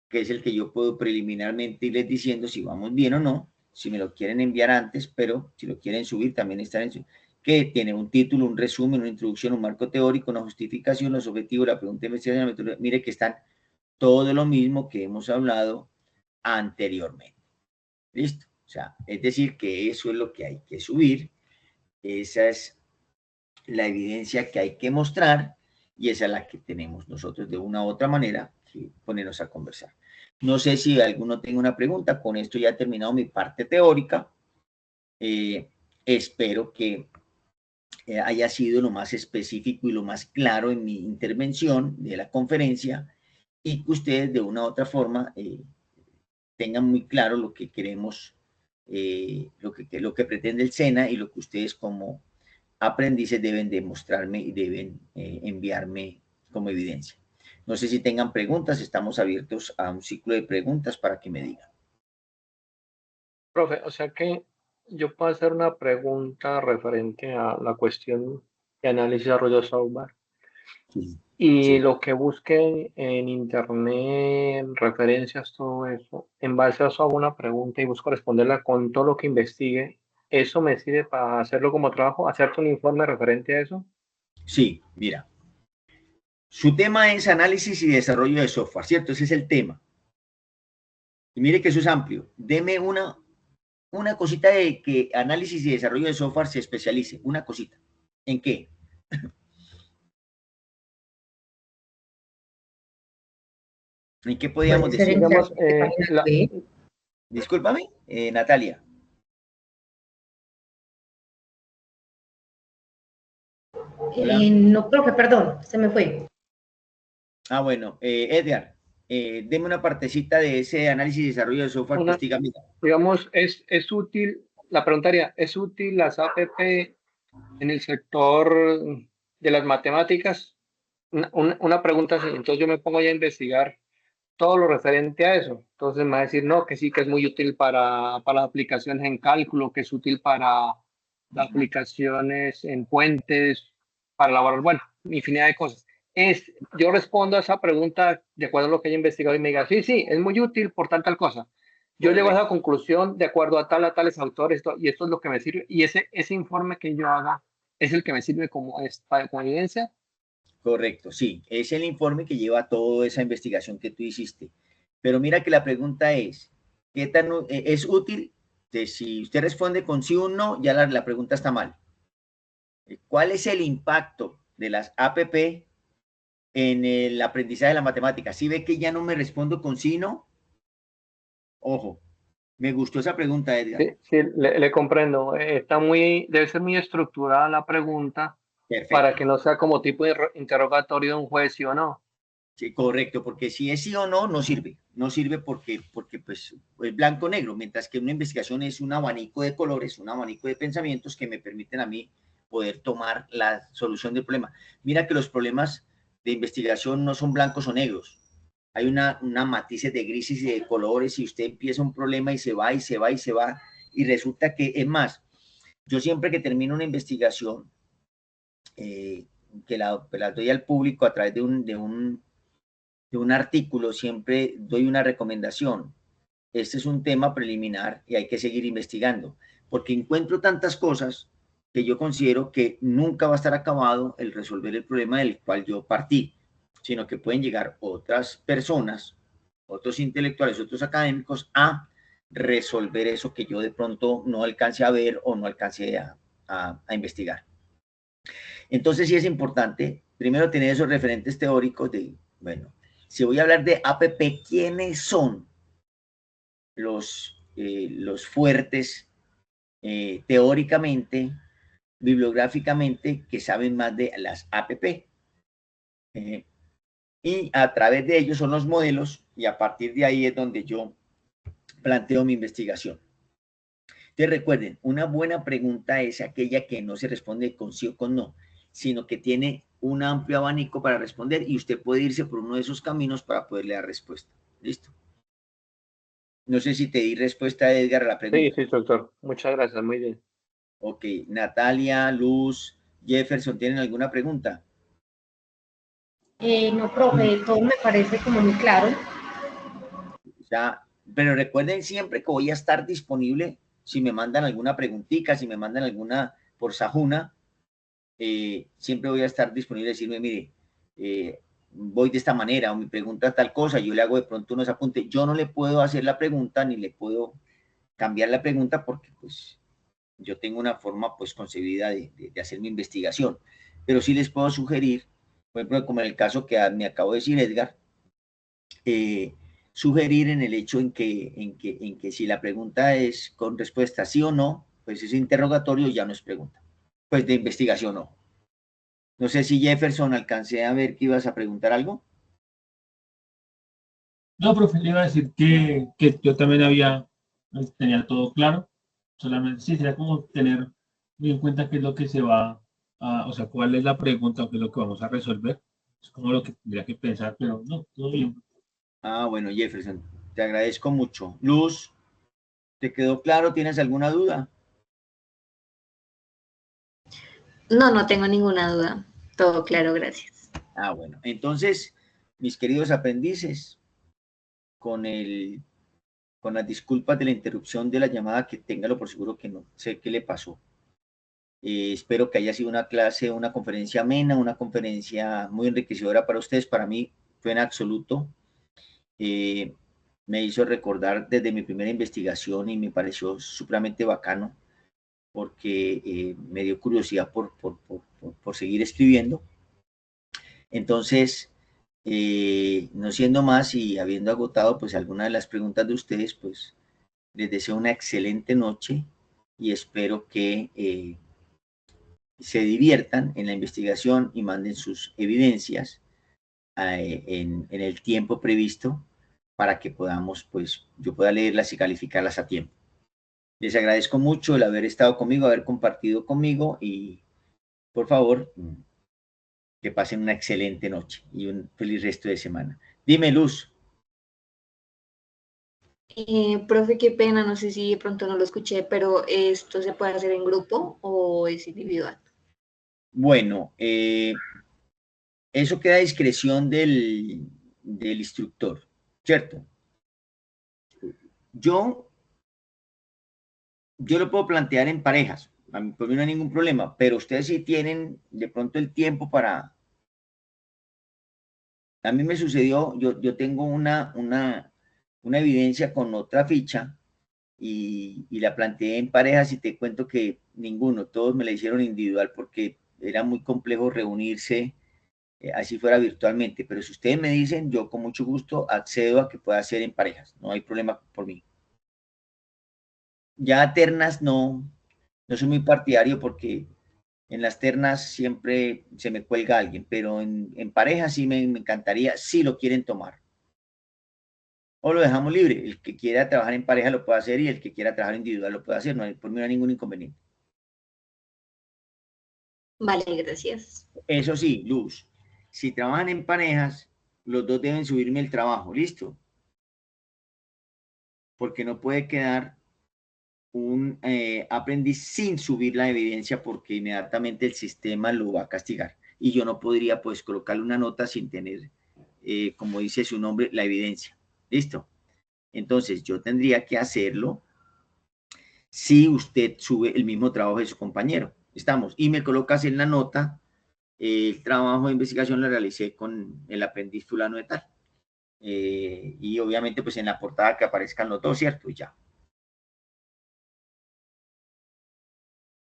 que es el que yo puedo preliminarmente irles diciendo si vamos bien o no, si me lo quieren enviar antes, pero si lo quieren subir también está en su, que tiene un título, un resumen, una introducción, un marco teórico, una justificación, los objetivos, la pregunta de investigación, la metodología. Mire que están todo lo mismo que hemos hablado anteriormente. ¿Listo? O sea, es decir, que eso es lo que hay que subir, esa es la evidencia que hay que mostrar, y esa es la que tenemos nosotros de una u otra manera que ponernos a conversar. No sé si alguno tenga una pregunta. Con esto ya he terminado mi parte teórica. Espero que haya sido lo más específico y lo más claro en mi intervención de la conferencia, y que ustedes de una u otra forma tengan muy claro lo que queremos, lo que pretende el SENA y lo que ustedes como aprendices deben demostrarme y deben enviarme como evidencia. No sé si tengan preguntas, estamos abiertos a un ciclo de preguntas para que me digan. Profe, o sea que yo puedo hacer una pregunta referente a la cuestión de análisis de desarrollo de software. Sí. Y Sí. lo que busque en internet, referencias, todo eso, en base a eso hago una pregunta y busco responderla con todo lo que investigue. ¿Eso me sirve para hacerlo como trabajo? ¿Hacerte un informe referente a eso? Sí, mira. Su tema es análisis y desarrollo de software, ¿cierto? Ese es el tema. Y mire que eso es amplio. Deme una cosita de que análisis y desarrollo de software se especialice. Una cosita. ¿En qué? ¿En qué podríamos Puede ser decir? en Digamos, páginas web. Discúlpame, Natalia. Hola. No, profe, perdón, se me fue. Ah, bueno, Edgar, deme una partecita de ese análisis y desarrollo de software que una, usted diga, mira. digamos, es útil, la pregunta haría, ¿es útil las APP en el sector de las matemáticas? Una pregunta así, entonces yo me pongo ya a investigar todo lo referente a eso. Entonces me va a decir, no, que sí, que es muy útil para las aplicaciones en cálculo, que es útil para las aplicaciones en puentes, para elaborar, bueno, infinidad de cosas. Yo respondo a esa pregunta de acuerdo a lo que haya investigado y me diga, sí, sí, es muy útil por tal cosa. Yo llego a esa conclusión de acuerdo a tales autores, y esto es lo que me sirve, y ese informe que yo haga es el que me sirve como evidencia. Correcto, sí, es el informe que lleva toda esa investigación que tú hiciste. Pero mira que la pregunta es, ¿qué tan es útil? Si usted responde con sí o no, ya la pregunta está mal. ¿Cuál es el impacto de las APP en el aprendizaje de la matemática? ¿Sí ve que ya no me respondo con sí o no? Ojo, me gustó esa pregunta, Edgar. Sí, sí, le comprendo. Debe ser muy estructurada la pregunta para Perfecto. que no sea como tipo de interrogatorio de un juez, sí o no. Sí, correcto, porque si es sí o no, no sirve. No sirve porque pues, es blanco o negro, mientras que una investigación es un abanico de colores, un abanico de pensamientos que me permiten a mí poder tomar la solución del problema. Mira que los problemas de investigación no son blancos o negros. Hay una matices de grises y de colores y usted empieza un problema y se va y se va y se va y resulta que, es más, yo siempre que termino una investigación, que la doy al público a través de un artículo, siempre doy una recomendación. Este es un tema preliminar y hay que seguir investigando, porque encuentro tantas cosas que yo considero que nunca va a estar acabado el resolver el problema del cual yo partí, sino que pueden llegar otras personas, otros intelectuales, otros académicos a resolver eso que yo de pronto no alcance a ver o no alcance a investigar. Entonces sí es importante, primero, tener esos referentes teóricos de, bueno, si voy a hablar de APP, ¿quiénes son los fuertes teóricamente, bibliográficamente, que saben más de las APP? Y a través de ellos son los modelos y a partir de ahí es donde yo planteo mi investigación. Entonces recuerden, una buena pregunta es aquella que no se responde con sí o con no, sino que tiene un amplio abanico para responder y usted puede irse por uno de esos caminos para poderle dar respuesta. ¿Listo? No sé si te di respuesta, Edgar, a la Sí, pregunta. sí, doctor. Muchas gracias, muy bien. Ok, Natalia, Luz, Jefferson, ¿tienen alguna pregunta? No, profe, todo me parece como muy claro. Ya, pero recuerden siempre que voy a estar disponible si me mandan alguna preguntita, si me mandan alguna por Sajuna, siempre voy a estar disponible a decirme, mire, voy de esta manera o mi pregunta tal cosa, yo le hago de pronto unos apuntes. Yo no le puedo hacer la pregunta ni le puedo cambiar la pregunta porque pues yo tengo una forma pues concebida de hacer mi investigación, pero sí les puedo sugerir, por ejemplo, como en el caso que me acabo de decir Edgar, sugerir en el hecho en que si la pregunta es con respuesta sí o no, pues ese interrogatorio ya no es pregunta, pues de investigación no. No sé si Jefferson alcancé a ver que ibas a preguntar algo. No, profe, le iba a decir que yo también tenía todo claro, solamente sí, sería como tener muy en cuenta qué es lo que se va o sea, cuál es la pregunta o qué es lo que vamos a resolver. Es como lo que tendría que pensar, pero no, todo bien. Ah, bueno, Jefferson, te agradezco mucho. Luz, ¿te quedó claro? ¿Tienes alguna duda? No, no tengo ninguna duda. Todo claro, gracias. Ah, bueno. Entonces, mis queridos aprendices, con las disculpas de la interrupción de la llamada, que téngalo por seguro que no sé qué le pasó. Espero que haya sido una clase, una conferencia amena, una conferencia muy enriquecedora para ustedes. Para mí fue en absoluto. Me hizo recordar desde mi primera investigación y me pareció supremamente bacano porque me dio curiosidad por seguir escribiendo. Entonces, no siendo más y habiendo agotado pues algunas de las preguntas de ustedes, pues les deseo una excelente noche y espero que se diviertan en la investigación y manden sus evidencias en el tiempo previsto para que podamos, pues, yo pueda leerlas y calificarlas a tiempo. Les agradezco mucho el haber estado conmigo, haber compartido conmigo y por favor, que pasen una excelente noche y un feliz resto de semana. Dime, Luz. Profe, qué pena, no sé si de pronto no lo escuché, pero ¿esto se puede hacer en grupo o es individual? Bueno, eso queda a discreción del instructor, ¿cierto? Yo lo puedo plantear en parejas, por mí no hay ningún problema, pero ustedes sí tienen de pronto el tiempo para... A mí me sucedió, yo tengo una evidencia con otra ficha y la planteé en parejas y te cuento que ninguno, todos me la hicieron individual porque era muy complejo reunirse, así fuera virtualmente, pero si ustedes me dicen, yo con mucho gusto accedo a que pueda ser en parejas, no hay problema por mí. Ya ternas no soy muy partidario porque en las ternas siempre se me cuelga alguien, pero en parejas sí me encantaría, si lo quieren tomar. O lo dejamos libre, el que quiera trabajar en pareja lo puede hacer y el que quiera trabajar individual lo puede hacer, no hay, por mí no hay ningún inconveniente. Vale, gracias. Eso sí, Luz, si trabajan en parejas, los dos deben subirme el trabajo, ¿listo? Porque no puede quedar un aprendiz sin subir la evidencia porque inmediatamente el sistema lo va a castigar. Y yo no podría pues colocarle una nota sin tener, como dice su nombre, la evidencia. ¿Listo? Entonces yo tendría que hacerlo si usted sube el mismo trabajo de su compañero. Estamos. Y me colocas en la nota, el trabajo de investigación lo realicé con el aprendiz fulano de tal. Y obviamente pues en la portada que aparezcan los dos, ¿cierto? Y ya.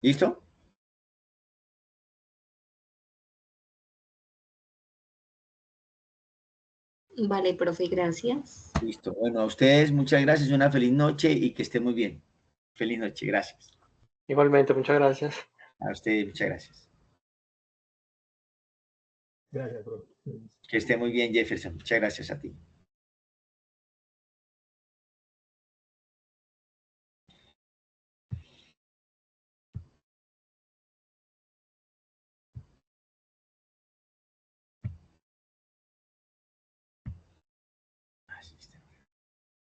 ¿Listo? Vale, profe, gracias. Listo. Bueno, a ustedes muchas gracias, una feliz noche y que estén muy bien. Feliz noche, gracias. Igualmente, muchas gracias. A ustedes muchas gracias. Gracias, profe. Que esté muy bien, Jefferson. Muchas gracias a ti.